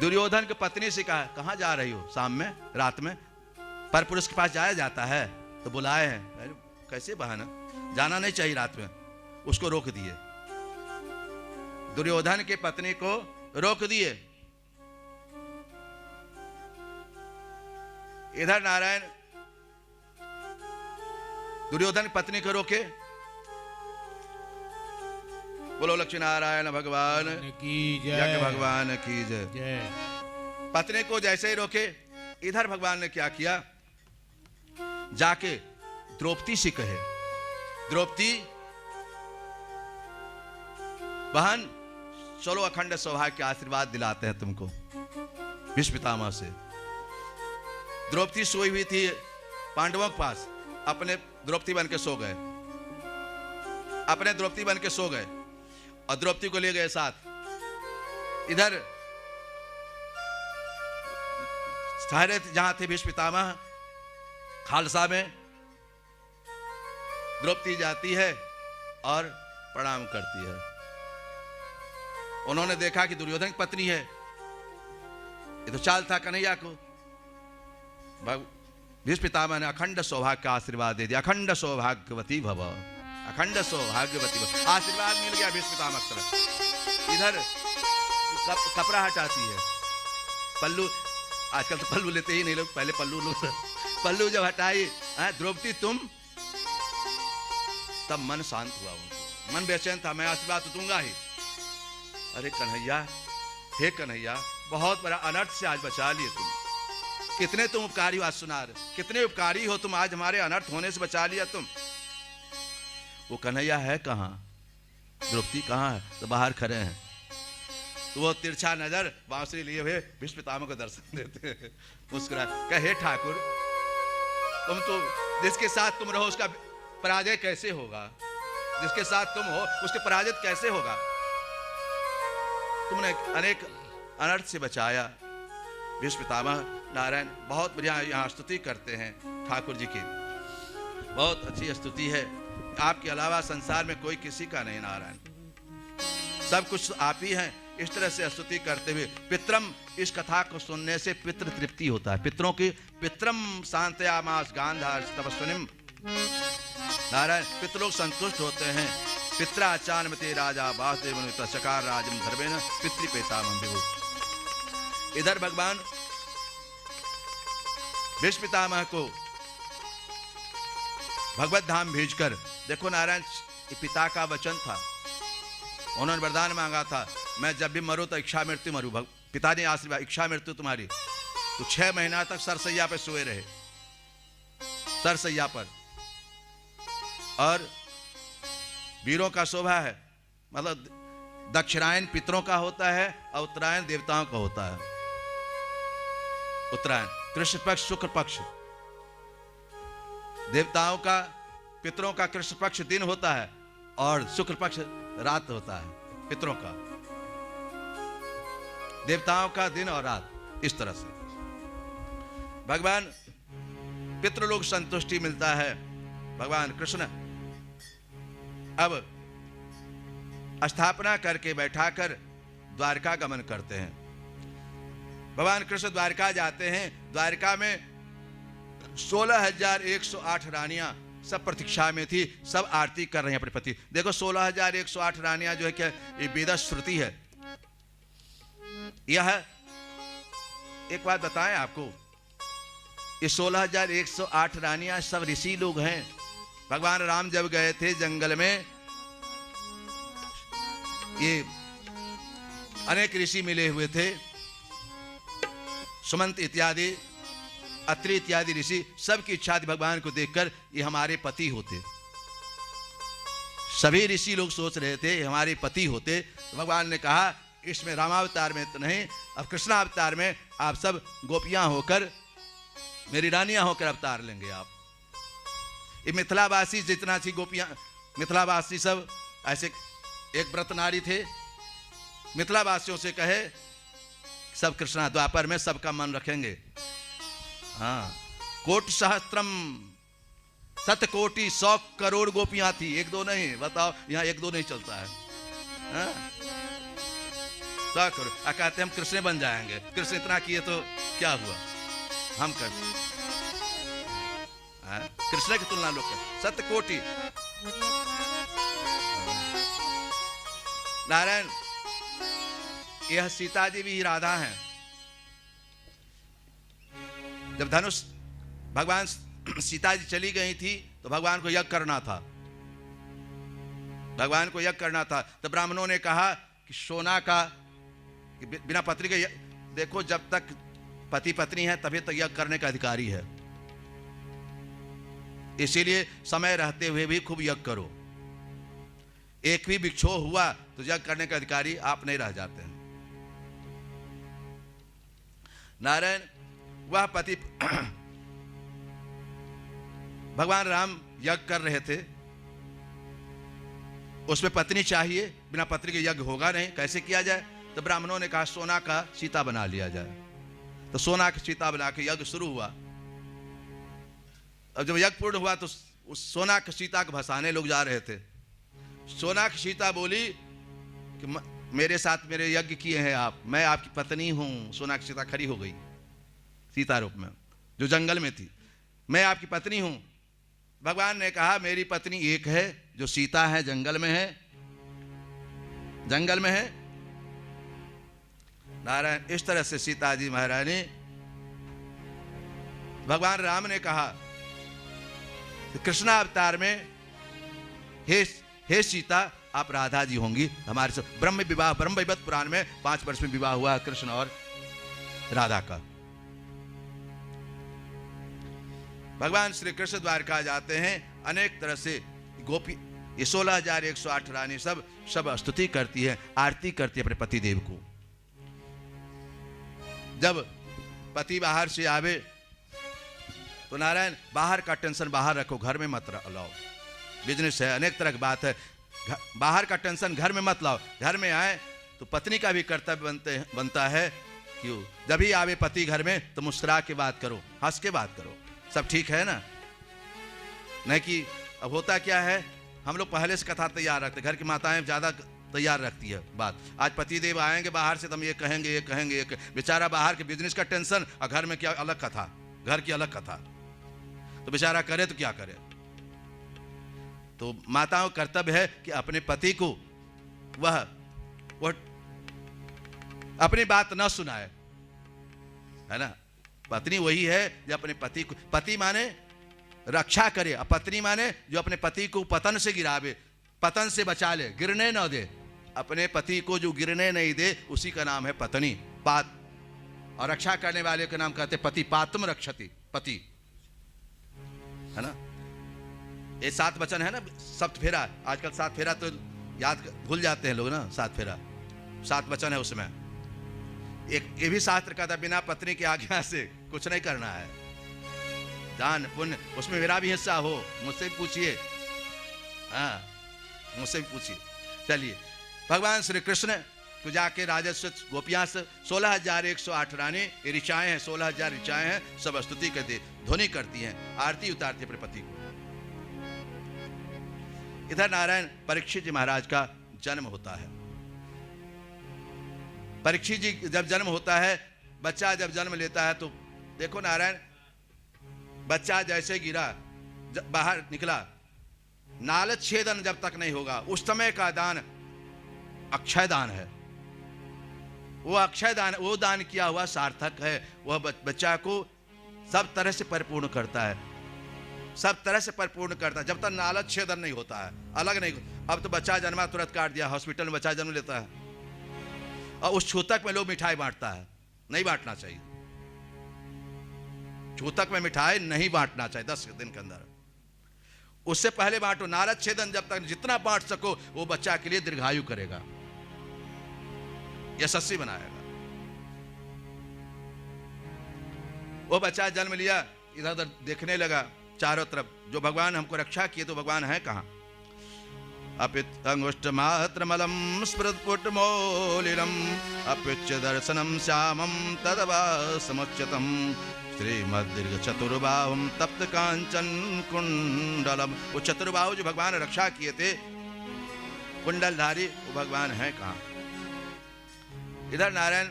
दुर्योधन की पत्नी से कहा, कहां जा रही हो शाम में, रात में? पर पुरुष के पास जाया जाता है, तो बुलाए हैं। कैसे बहाना, जाना नहीं चाहिए रात में। उसको रोक दिए, दुर्योधन की पत्नी को रोक दिए। इधर नारायण दुर्योधन की पत्नी को रोके। बोलो लक्ष्मी नारायण भगवान की जय। यज्ञ भगवान की जय। जय। पत्नी को जैसे ही रोके, इधर भगवान ने क्या किया, जाके द्रौपदी से कहे, द्रौपदी बहन चलो अखंड सौभाग्य के आशीर्वाद दिलाते हैं तुमको भीष्म पितामह से। द्रौपदी सोई हुई थी पांडवों के पास, अपने द्रौपदी बन के सो गए, अपने द्रौपदी बन के सो गए और द्रौपदी को ले गए साथ। इधर ठहरे जहां थे भीष्म पितामह, खालसा में द्रौपदी जाती है और प्रणाम करती है। उन्होंने देखा कि दुर्योधन की पत्नी है, ये तो चाल था कन्हैया को। भीष्म पितामह ने अखंड सौभाग्य का आशीर्वाद दे दिया, अखंड सौभाग्यवती भव, अखंड सौभाग्यवती भव। आशीर्वाद मिल गया भीष्म पितामह की तरफ। इधर कपड़ा हटाती है, पल्लू, आजकल तो पल्लू लेते ही नहीं लोग, पहले पल्लू लोग, पल्लू जब हटाई, द्रौपदी तुम, तब मन शांत हुआ उनको। मन बेचैन था, मैं आशीर्वाद तो दूंगा ही। अरे कन्हैया, हे कन्हैया, बहुत बड़ा अनर्थ से आज बचा लिए तुम। कितने तुम उपकारी हो, आज सुना रहे, कितने उपकारी हो तुम, आज हमारे अनर्थ होने से बचा लिया तुम। वो कन्हैया है कहाँ, द्रौपदी कहाँ है? तो बाहर खड़े हैं। तो वो तिरछा नजर बांसुरी लिए हुए भीष्म पितामह को दर्शन देते हैं, मुस्कुरा कहे, ठाकुर तुम तो, जिसके साथ तुम रहो उसका पराजय कैसे होगा, जिसके साथ तुम हो उसके पराजित कैसे होगा? तुमने अनेक अनर्थ से बचाया। भीष्म पितामह नारायण बहुत बढ़िया यहाँ स्तुति करते हैं ठाकुर जी की, बहुत अच्छी स्तुति है। आपके अलावा संसार में कोई किसी का नहीं नारायण, सब कुछ आप ही हैं। इस तरह से स्तुति करते हुए पित्रम, इस कथा को सुनने से पितृ तृप्ति होता है। पितरों की पित्रम शांतयामास गांधार तपस्विनीम, नारायण पितृलोग संतुष्ट होते हैं। पित्राचानमते राजा वासुदेव चकार राजम धर्मेण पितृपेतामहं विभु। इधर भगवान भीष्म पितामह को भगवत धाम भेजकर, देखो नारायण पिता का वचन था, उन्होंने वरदान मांगा था, मैं जब भी मरूं तो इच्छा मृत्यु मरूं। पिता ने आशीर्वाद, इच्छा मृत्यु तुम्हारी। तो 6 महीना तक सरसैया पर सोए रहे, सरसैया पर। और वीरों का शोभा है, मतलब दक्षिणायन पितरों का होता है और उत्तरायण देवताओं का होता है। उत्तरायण कृष्ण पक्ष, शुक्ल पक्ष देवताओं का, पितरों का कृष्ण पक्ष दिन होता है और शुक्ल पक्ष रात होता है। पितरों का, देवताओं का दिन और रात, इस तरह से भगवान पितृलोक संतुष्टि मिलता है। भगवान कृष्ण अब स्थापना करके बैठाकर द्वारका गमन करते हैं। भगवान कृष्ण द्वारका जाते हैं। द्वारका में 16,108 रानियां सब प्रतीक्षा में थी, सब आरती कर रही हैं अपने पति। देखो 16,108 रानियां जो है क्या, ये वेद श्रुति है। यह एक बात बताएं आपको, ये 16,108 रानियां सब ऋषि लोग हैं। भगवान राम जब गए थे जंगल में, ये अनेक ऋषि मिले हुए थे, सुमंत इत्यादि, अत्रि इत्यादि ऋषि, सबकी इच्छा थी भगवान को देखकर ये हमारे पति होते। सभी ऋषि लोग सोच रहे थे हमारे पति होते। तो भगवान ने कहा इसमें रामावतार में तो नहीं, अब कृष्णावतार में आप सब गोपियां होकर, मेरी रानियां होकर अवतार लेंगे आप। ये मिथिलावासी जितना थी गोपियां, मिथिलावासी सब ऐसे एक व्रत नारी थे। मिथिलावासियों से कहे सब कृष्णा द्वापर में सबका मन रखेंगे। हाँ, कोट सहस्त्रम शतकोटि 100 करोड़ गोपियां थी, एक दो नहीं। बताओ, यहाँ एक दो नहीं चलता है, 100 करोड़। कहते हम कृष्ण बन जाएंगे, कृष्ण इतना किए तो क्या हुआ, हम कर कृष्ण की तुलना लोग कर। शतकोटि। नारायण, यह सीता जी भी राधा हैं। जब धनुष भगवान सीता जी चली गई थी तो भगवान को यज्ञ करना था, भगवान को यज्ञ करना था। तो ब्राह्मणों ने कहा कि सोना का, कि बिना पत्नी के, देखो जब तक पति पत्नी है तभी तक यज्ञ करने का अधिकारी है, इसीलिए समय रहते हुए भी खूब यज्ञ करो। एक भी विक्षोभ हुआ तो यज्ञ करने का अधिकारी आप नहीं रह जाते हैं। नारायण, वह पति भगवान राम यज्ञ कर रहे थे, उसमें पत्नी चाहिए, बिना पत्नी के यज्ञ होगा नहीं, कैसे किया जाए? तो ब्राह्मणों ने कहा सोना का सीता बना लिया जाए। तो सोना की सीता बना के यज्ञ शुरू हुआ। अब जब यज्ञ पूर्ण हुआ तो उस सोना की सीता को भसाने लोग जा रहे थे। सोना की सीता बोली कि मेरे साथ मेरे यज्ञ किए हैं आप, मैं आपकी पत्नी हूं। सोना की सीता खड़ी हो गई सीता रूप में, जो जंगल में थी, मैं आपकी पत्नी हूं। भगवान ने कहा मेरी पत्नी एक है, जो सीता है जंगल में है, जंगल में है। नारायण, इस तरह से सीता जी महारानी, भगवान राम ने कहा कृष्ण अवतार में, हे सीता आप राधा जी होंगी हमारे से। ब्रह्म विवाह, ब्रह्म वैवर्त पुराण में 5 वर्ष में विवाह हुआ कृष्ण और राधा का। भगवान श्री कृष्ण द्वारका जाते हैं, अनेक तरह से गोपी, ये 16,108 रानी सब स्तुति करती है, आरती करती है अपने पति देव को। जब पति बाहर से आवे तो नारायण, बाहर का टेंशन बाहर रखो, घर में मत लाओ। बिजनेस है, अनेक तरह की बात है, बाहर का टेंशन घर में मत लाओ। घर में आए तो पत्नी का भी कर्तव्य बनता है कि जब भी आवे पति घर में तो मुस्कुरा के बात करो, हंस के बात करो, सब ठीक है ना। नहीं कि अब होता क्या है, हम लोग पहले से कथा तैयार रखते, घर की माताएं ज्यादा तैयार रखती है बात। आज पति देव आएंगे बाहर से तो हम ये कहेंगे, ये कहेंगे, ये बेचारा बाहर के बिजनेस का टेंशन और घर में क्या अलग कथा, घर की अलग कथा, तो बेचारा करे तो क्या करे। तो माताओं का कर्तव्य है कि अपने पति को वह अपनी बात न सुनाए, है ना। पत्नी वही है जो अपने पति को, पति माने रक्षा करे, और पत्नी माने जो अपने पति को पतन से गिरावे, पतन से बचा ले, गिरने न दे। अपने पति को जो गिरने नहीं दे उसी का नाम है पत्नी, पात। और रक्षा करने वाले का नाम कहते पति, पातम रक्षति, पति, है ना। ये 7 वचन है ना, सप्त फेरा। आजकल 7 फेरा तो याद भूल जाते हैं लोग ना, 7 फेरा 7 वचन है उसमें। एक ये भी शास्त्र का था, बिना पत्नी की आज्ञा से कुछ नहीं करना है, दान पुण्य उसमें मेरा भी हिस्सा हो, मुझसे भी पूछिए, हाँ मुझसे भी पूछिए। चलिए, भगवान श्री कृष्ण को जाके राजस्व गोपियां से 16,108 रानी, ये ऋचाएं हैं, 16,000 ऋचाएं हैं, सब स्तुति करती, ध्वनि करती हैं, आरती उतारती अपने पति को। इधर नारायण परीक्षित जी महाराज का जन्म होता है। परीक्षित जी जब जन्म होता है, बच्चा जब जन्म लेता है तो देखो नारायण, बच्चा जैसे गिरा, बाहर निकला, नाल छेदन जब तक नहीं होगा, उस समय का दान अक्षय दान है। वो अक्षय दान, वो दान किया हुआ सार्थक है। वह बच्चा को सब तरह से परिपूर्ण करता है, सब तरह से परिपूर्ण करता है, जब तक नाल छेदन नहीं होता है, अलग नहीं। अब तो बच्चा जन्मा तुरंत काट दिया, हॉस्पिटल में बच्चा जन्म लेता है और उस छूतक में लोग मिठाई बांटता है, नहीं बांटना चाहिए। छूतक में मिठाई नहीं बांटना चाहिए 10 दिन के अंदर, उससे पहले बांटो। नारद छेदन जब तक जितना बांट सको वो बच्चा के लिए दीर्घायु करेगा, यशस्वी बनाएगा। वो बच्चा जन्म लिया, इधर उधर देखने लगा चारों तरफ, जो भगवान हमको रक्षा किए तो भगवान है कहां। अपित अंगुष्ठ मात्र मलम स्मृतपुटमोलिनम अपिच दर्शनम श्यामम तदवा समुच्यतम श्रीमद्दीर्घ चतुर्बाहुम तप्त कांचन कुंडलम। वो चतुर्बाहु जो भगवान रक्षा किए थे कुंडलधारी, वो भगवान है कहां? इधर नारायण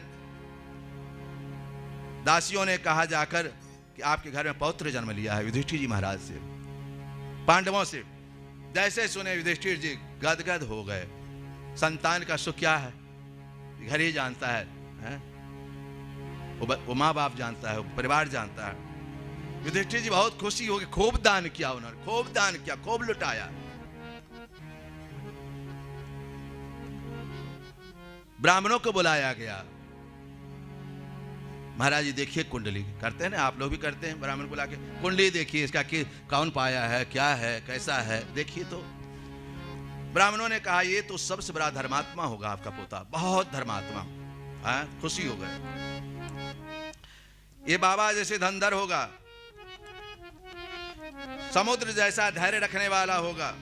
दासियों ने कहा जाकर कि आपके घर में पौत्र जन्म लिया है युधिष्ठिर जी महाराज से, पांडवों से। जैसे सुने युधिष्ठिर जी गदगद हो गए। संतान का सुख क्या है घर ही जानता है, हैं? वो माँ बाप जानता है, वो परिवार जानता है। युधिष्ठिर जी बहुत खुशी हो गई, खूब दान किया उन्होंने, खूब दान किया, खूब लुटाया। ब्राह्मणों को बुलाया गया। महाराज जी देखिए कुंडली, करते हैं ना आप लोग भी करते हैं, ब्राह्मण बुला के कुंडली देखिए इसका कि कौन पाया है, क्या है, कैसा है, देखिए। तो ब्राह्मणों ने कहा ये तो सबसे बड़ा धर्मात्मा होगा आपका पोता, बहुत धर्मात्मा। हाँ, खुशी हो गए। ये बाबा जैसे धनधर होगा, समुद्र जैसा धैर्य रखने वाला होगा,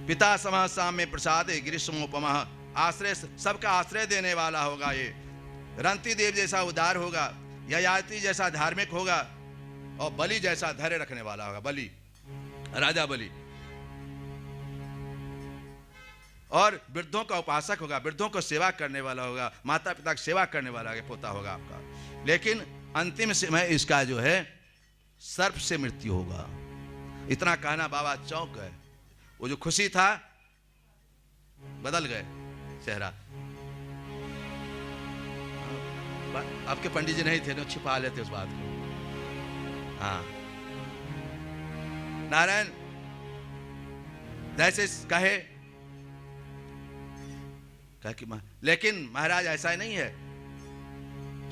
पिता समः साम्य प्रसादे गिरीशमोपमः, आश्रय सबका आश्रय देने वाला होगा। ये रंती देव जैसा उदार होगा, ययाति जैसा धार्मिक होगा, और बलि जैसा धैर्य रखने वाला होगा। बलि, राजा बलि। और वृद्धों का उपासक होगा, वृद्धों को सेवा करने वाला होगा, माता पिता की सेवा करने वाला पोता होगा आपका। लेकिन अंतिम समय इसका जो है सर्प से मृत्यु होगा। इतना कहना बाबा चौंक गए। वो जो खुशी था बदल गए चेहरा। आपके पंडित जी नहीं थे ना, छिपा लेते उस बात को। हाँ, नारायण जैसे कहे कि लेकिन महाराज ऐसा नहीं है,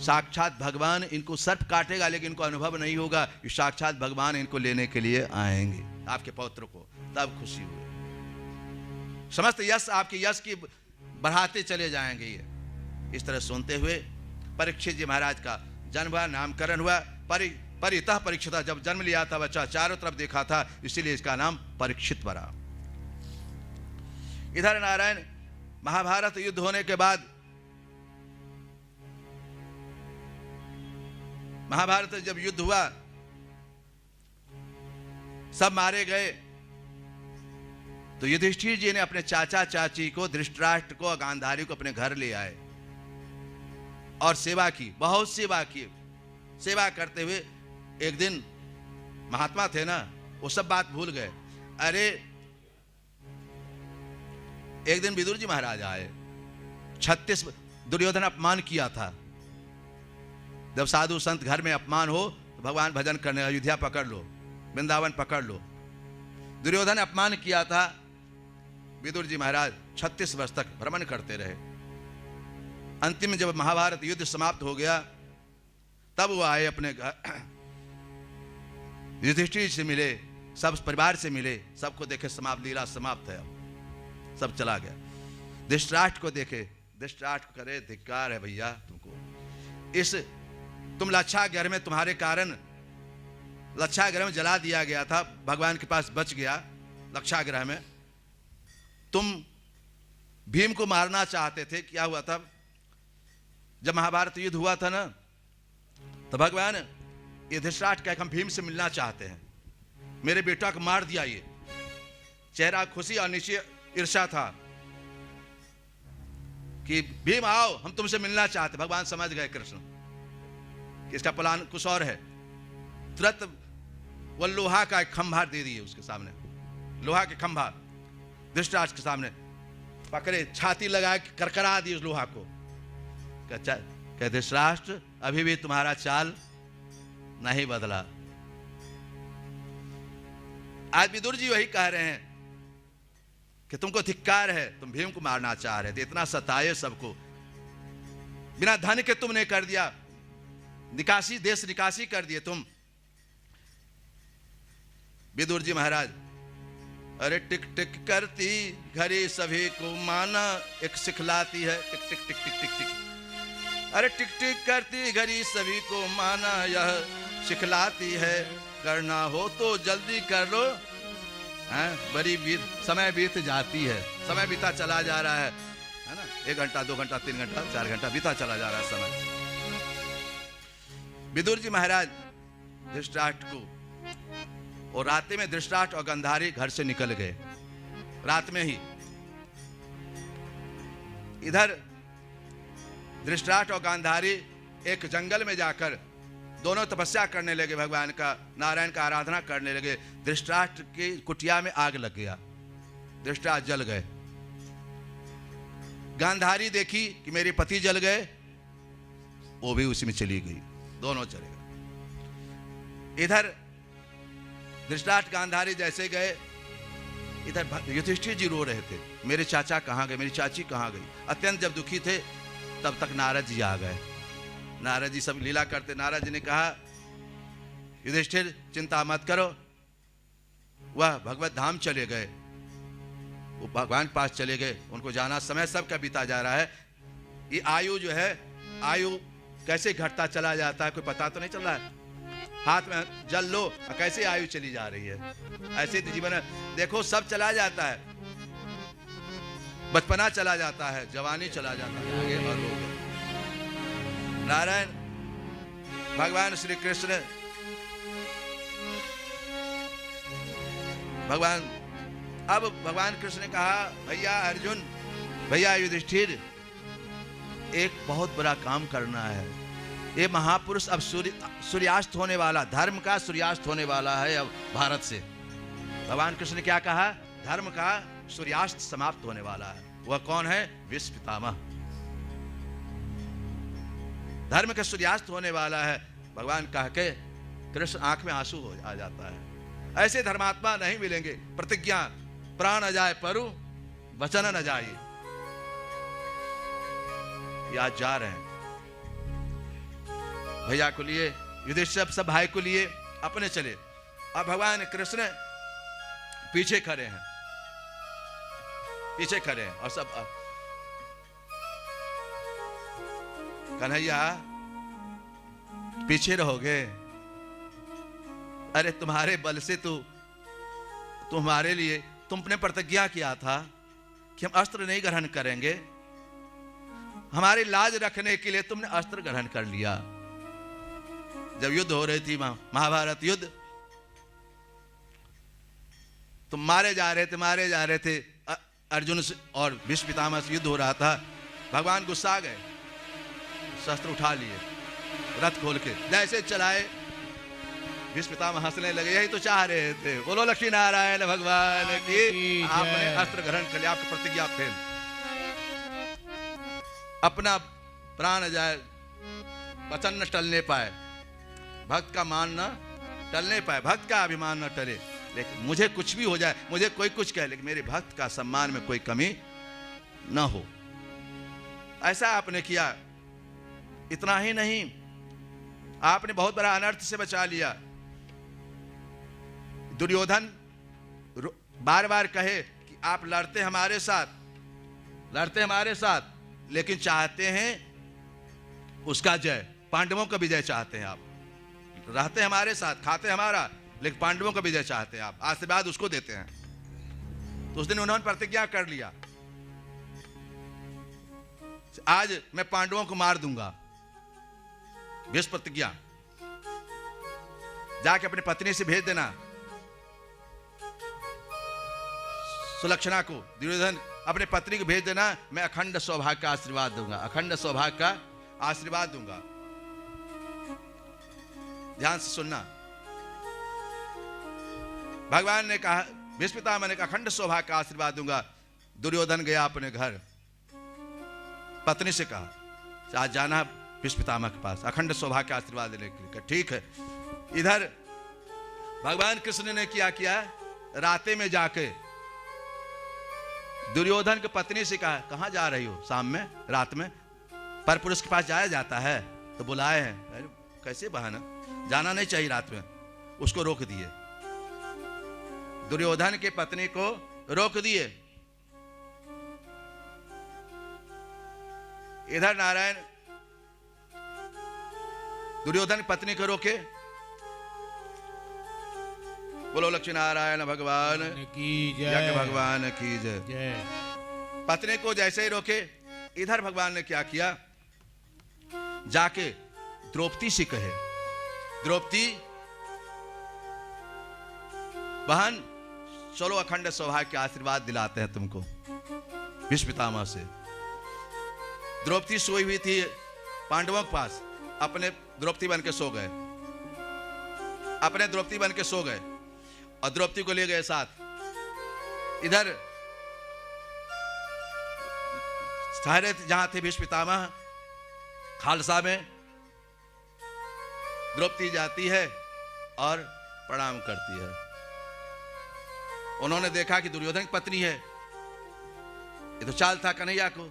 साक्षात भगवान इनको सर्प काटेगा लेकिन इनको अनुभव नहीं होगा कि साक्षात भगवान इनको लेने के लिए आएंगे, आपके पौत्र को। तब खुशी हुई। समस्त यश आपके यश की बढ़ाते चले जाएंगे ये। इस तरह सुनते हुए परीक्षित जी महाराज का जन्म हुआ, नामकरण हुआ। परितः परीक्षित, जब जन्म लिया था बच्चा चारों तरफ देखा था, इसीलिए इसका नाम परीक्षित पड़ा। इधर नारायण महाभारत युद्ध होने के बाद, महाभारत जब युद्ध हुआ सब मारे गए, तो युधिष्ठिर जी ने अपने चाचा चाची को, धृतराष्ट्र को, गांधारी को अपने घर ले आए और सेवा की, बहुत सेवा की। सेवा करते हुए एक दिन महात्मा थे ना, वो सब बात भूल गए। अरे एक दिन विदुर जी महाराज आए, 36 दुर्योधन अपमान किया था। जब साधु संत घर में अपमान हो तो भगवान भजन करने, अयोध्या पकड़ लो, वृंदावन पकड़ लो। दुर्योधन अपमान किया था। विदुर जी महाराज 36 वर्ष तक भ्रमण करते रहे। अंतिम जब महाभारत युद्ध समाप्त हो गया, तब वो आए अपने घर, युधिष्ठिर से मिले, सब परिवार से मिले, सबको देखे समाप्त, लीला समाप्त है, अब सब चला गया। धृतराष्ट्र को देखे, धृतराष्ट्र करे धिक्कार है भैया तुमको, इस तुम लक्षागृह में, तुम्हारे कारण लक्षागृह में जला दिया गया था, भगवान के पास बच गया लक्षागृह में। तुम भीम को मारना चाहते थे। क्या हुआ था जब महाभारत युद्ध हुआ था ना, तो भगवान ये धृतराष्ट्र कह, हम भीम से मिलना चाहते हैं, मेरे बेटा को मार दिया। ये चेहरा खुशी और नीचे ईर्ष्या था कि भीम आओ हम तुमसे मिलना चाहते। भगवान समझ गए कृष्ण कि इसका प्लान कुछ और है। तुरंत वो लोहा का एक खंभा दे दिए उसके सामने, लोहा के खंभा धृतराष्ट्र के सामने पकड़े, छाती लगा के करकरा दी उस लोहा को। कहते धृतराष्ट्र अभी भी तुम्हारा चाल नहीं बदला। आज विदुर जी वही कह रहे हैं कि तुमको धिक्कार है, तुम भीम को मारना चाह रहे थे, इतना सताए सबको, बिना धन के तुमने कर दिया, निकासी, देश निकासी कर दिए तुम। विदुर जी महाराज, अरे टिक टिक करती घड़ी सभी को माना एक सिखलाती है, टिक टिक टिक टिक टिक टिक, अरे टिक टिक करती घड़ी सभी को माना यह सिखलाती है, करना हो तो जल्दी कर लो। बड़ी समय बीत जाती है, समय बीता चला जा रहा है ना, 1 घंटा 2 घंटा 3 घंटा 4 घंटा बीता चला जा रहा है समय। विदुर जी महाराज धृतराष्ट्र को, और रात में धृतराष्ट्र और गांधारी घर से निकल गए, रात में ही। इधर धृतराष्ट्र और गांधारी एक जंगल में जाकर दोनों तपस्या करने लगे, भगवान का, नारायण का आराधना करने लगे। धृतराष्ट्र की कुटिया में आग लग गया, धृतराष्ट्र जल गए। गांधारी देखी कि मेरे पति जल गए, वो भी उसी में चली गई, दोनों चले गए। इधर धृतराष्ट्र गांधारी जैसे गए, इधर युधिष्ठिर जी रो रहे थे, मेरे चाचा कहाँ गए, मेरी चाची कहाँ गई। अत्यंत जब दुखी थे तब तक नारद जी आ गए। नारद जी सब लीला करते। नारद जी ने कहा, युधिष्ठिर चिंता मत करो, वह भगवत धाम चले गए, वो भगवान के पास चले गए, उनको जाना समय सबका बीता जा रहा है। ये आयु जो है, आयु कैसे घटता चला जाता है कोई पता तो नहीं चल रहा है। हाथ में जल लो और कैसे आयु चली जा रही है, ऐसे जीवन देखो सब चला जाता है। बचपना चला जाता है, जवानी चला जाता है, आगे और लोग। नारायण भगवान श्री कृष्ण, अब भगवान कृष्ण ने कहा, भैया अर्जुन, भैया युधिष्ठिर, एक बहुत बड़ा काम करना है। ये महापुरुष अब सूर्यास्त होने वाला, धर्म का सूर्यास्त होने वाला है अब भारत से। भगवान कृष्ण ने क्या कहा, धर्म का सूर्यास्त समाप्त होने वाला है। वह कौन है, भीष्म पितामह। धर्म का सूर्यास्त होने वाला है, भगवान कह के कृष्ण आंख में आंसू आ जाता है। ऐसे धर्मात्मा नहीं मिलेंगे। प्रतिज्ञा, प्राण न जाए परु, वचन न जाए। ये आज जा रहे हैं भैया को लिए, युधिष्ठिर सब भाई को लिए अपने चले। अब भगवान कृष्ण पीछे खड़े हैं, पीछे खड़े हैं और सब, कन्हैया पीछे रहोगे? अरे तुम्हारे बल से तुम्हारे लिए, तुमने प्रतिज्ञा किया था कि हम अस्त्र नहीं ग्रहण करेंगे। हमारी लाज रखने के लिए तुमने अस्त्र ग्रहण कर लिया। जब युद्ध हो रही थी, महाभारत युद्ध, तुम मारे जा रहे थे, अर्जुन से और भीष्म पितामह से युद्ध हो रहा था। भगवान गुस्सा आ गए, शस्त्र उठा लिए, रथ खोल के जैसे चलाए, भीष्म पितामह हंसने लगे। यही तो चाह रहे थे। बोलो लक्ष्मी नारायण भगवान की। आपने अस्त्र ग्रहण कर लिया, आपकी प्रतिज्ञा फेल। अपना प्राण जाए, वचन न टलने पाए, भक्त का मान न टलने पाए, भक्त का अभिमान न टले। लेकिन मुझे कुछ भी हो जाए, मुझे कोई कुछ कहे, लेकिन मेरे भक्त का सम्मान में कोई कमी न हो, ऐसा आपने किया। इतना ही नहीं, आपने बहुत बड़ा अनर्थ से बचा लिया। दुर्योधन बार बार कहे कि आप लड़ते हमारे साथ, लेकिन चाहते हैं उसका जय, पांडवों का विजय चाहते हैं आप। रहते हमारे साथ, खाते हमारा, लेकिन पांडवों का विजय चाहते हैं आप, आशीर्वाद उसको देते हैं। तो उस दिन उन्होंने प्रतिज्ञा कर लिया, आज मैं पांडवों को मार दूंगा। भीष्म प्रतिज्ञा, जाके अपनी पत्नी से भेज देना सुलक्षणा को, दुर्योधन अपने पत्नी को भेज देना, मैं अखंड सौभाग्य का आशीर्वाद दूंगा, अखंड सौभाग्य का आशीर्वाद दूंगा। ध्यान से सुनना, भगवान ने कहा, भीष्म पितामह ने कहा अखंड सौभाग्य का आशीर्वाद दूंगा। दुर्योधन गया अपने घर, पत्नी से कहा आज जाना भीष्म पितामह के पास, अखंड सौभाग्य का आशीर्वाद देने के लिए। ठीक है। इधर भगवान कृष्ण ने क्या किया, राते में जाके दुर्योधन की पत्नी से कहा कहां जा रही हो शाम में, रात में? पर पुरुष के पास जाया जाता है, तो बुलाए हैं। अरे कैसे बहाना, जाना नहीं चाहिए रात में। उसको रोक दिए, दुर्योधन की पत्नी को रोक दिए। इधर नारायण दुर्योधन की पत्नी को रोके। बोलो लक्ष्मी नारायण भगवान की जय, यज्ञ भगवान की जय। पत्नी को जैसे ही रोके, इधर भगवान ने क्या किया, जाके द्रौपदी से कहे द्रौपदी बहन चलो अखंड सौभाग्य के आशीर्वाद दिलाते हैं तुमको भीष्म पितामह से। द्रौपदी सोई हुई थी पांडवों के पास, अपने द्रौपदी बन के सो गए, अपने द्रौपदी बन के सो गए और द्रौपदी को ले गए साथ। इधर ठहरे जहां थे भीष्म पितामह, खालसा में द्रौपदी जाती है और प्रणाम करती है। उन्होंने देखा कि दुर्योधन की पत्नी है, ये तो चाल था कन्हैया को।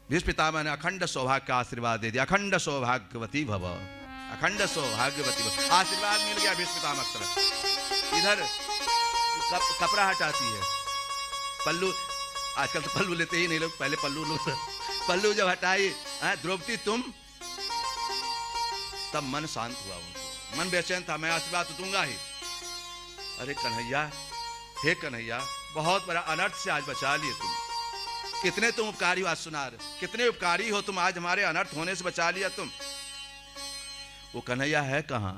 भीष्म पितामह ने अखंड सौभाग्य का आशीर्वाद दे दिया, अखंड सौभाग्यवती भव, अखंड सौभाग्यवती भव, आशीर्वाद मिल गया भीष्म पितामह की तरफ। इधर कपड़ा हटाती है, पल्लू, आजकल तो पल्लू लेते ही नहीं लोग, पहले पल्लू जब हटाई, द्रौपदी तुम, तब मन शांत हुआ उनको, मन बेचैन था, मैं आशीर्वाद तो दूंगा ही। अरे कन्हैया, हे कन्हैया, बहुत बड़ा अनर्थ से आज बचा लिए तुम, कितने तुम उपकारी हो, आज सुना रहे, कितने उपकारी हो तुम, आज हमारे अनर्थ होने से बचा लिया तुम। वो कन्हैया है कहाँ,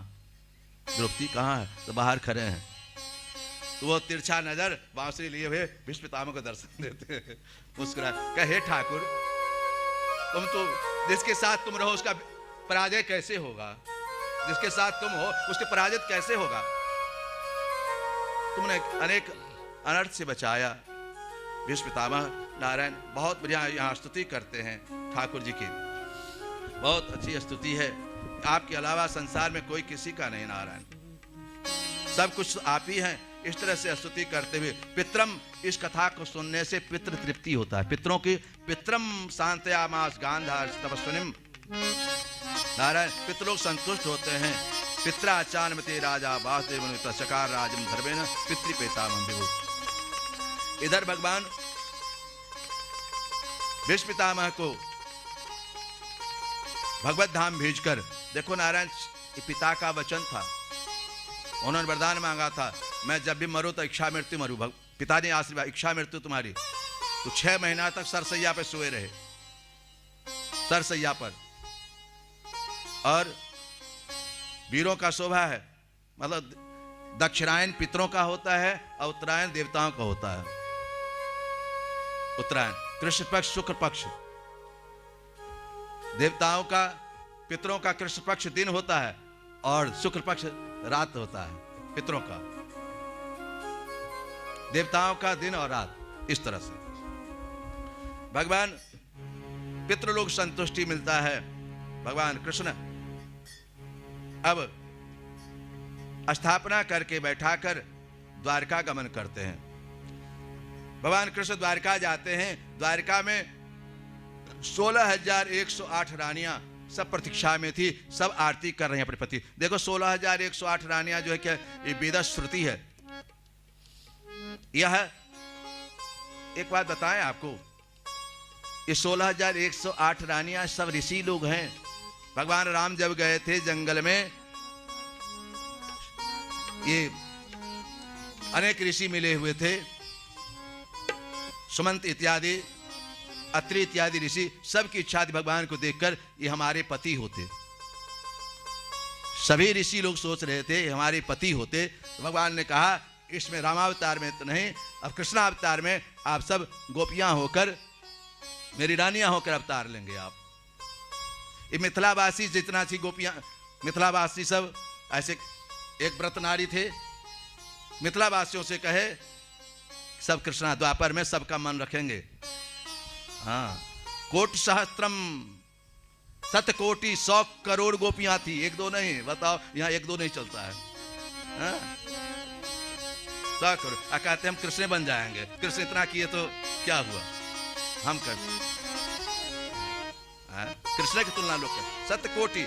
द्रौपदी कहाँ है, तो बाहर खड़े हैं। तो वो तिरछा नजर बांसुरी लिए हुए भीष्म पितामह को दर्शन देते हैं, मुस्कुरा कहे ठाकुर तुम तो, जिसके साथ तुम रहो उसका पराजय कैसे होगा, जिसके साथ तुम हो उसके पराजित कैसे होगा। तुमने अनेक अनर्थ से बचाया। भीष्म पितामह नारायण बहुत बढ़िया यहाँ स्तुति करते हैं ठाकुर जी की, बहुत अच्छी स्तुति है। आपके अलावा संसार में कोई किसी का नहीं नारायण, सब कुछ आप ही हैं। इस तरह से स्तुति करते हुए पित्रम, इस कथा को सुनने से पितृ तृप्ति होता है, पितरों की, पित्रम शांतयामास गांधार तपस्विनीम, नारायण पितृलोग संतुष्ट होते हैं। पित्राचानमते राजा वासुदेव चकार राजम धर्मेण पितृपेतामहं विभु। इधर भगवान भीष्म पितामह को भगवत धाम भेजकर, देखो नारायण पिता का वचन था, उन्होंने वरदान मांगा था, मैं जब भी मरूं तो इच्छा मृत्यु मरूं। पिता ने आशीर्वाद, इच्छा मृत्यु तुम्हारी। तो 6 महीना तक सरसैया पे सोए रहे, सरसैया पर। और वीरों का शोभा है, मतलब दक्षिणायन पितरों का होता है और उत्तरायण देवताओं का होता है। उत्तरायण कृष्ण पक्ष, शुक्ल पक्ष देवताओं का, पितरों का कृष्ण पक्ष दिन होता है और शुक्ल पक्ष रात होता है। पितरों का, देवताओं का दिन और रात, इस तरह से भगवान पितृलोक संतुष्टि मिलता है। भगवान कृष्ण अब स्थापना करके बैठाकर द्वारका गमन करते हैं। भगवान कृष्ण द्वारका जाते हैं। द्वारका में 16,108 रानियां सब प्रतीक्षा में थी, सब आरती कर रही हैं अपने पति। देखो 16,108 रानियां जो है क्या, ये वेद श्रुति है। यह एक बात बताएं आपको, ये 16,108 रानियां सब ऋषि लोग हैं। भगवान राम जब गए थे जंगल में, ये अनेक ऋषि मिले हुए थे, सुमंत इत्यादि, अत्रि इत्यादि ऋषि, सबकी इच्छा थी भगवान को देखकर ये हमारे पति होते। सभी ऋषि लोग सोच रहे थे हमारे पति होते। तो भगवान ने कहा इसमें रामावतार में तो नहीं, अब कृष्णावतार में आप सब गोपियां होकर, मेरी रानियां होकर अवतार लेंगे आप। ये मिथिलावासी जितना थी गोपियां, मिथिलावासी सब ऐसे एक व्रत नारी थे। मिथिलावासियों से कहे सब कृष्णा द्वापर में सबका मन रखेंगे। हाँ, कोटि सहस्त्रम, 7 कोटि 100 करोड़ गोपियां थी, 1-2 नहीं। बताओ यहाँ 1-2 नहीं चलता है। हाँ? 100 करोड़। कहते हम कृष्ण बन जाएंगे, कृष्ण इतना किए तो क्या हुआ, हम कर, कृष्ण की तुलना लोग कर, 7 कोटि।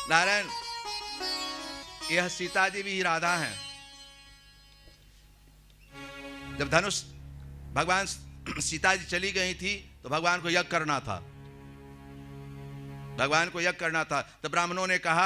नारायण, यह सीता जी भी राधा हैं। जब धनुष भगवान सीता जी चली गई थी तो भगवान को यज्ञ करना था, भगवान को यज्ञ करना था। तो ब्राह्मणों ने कहा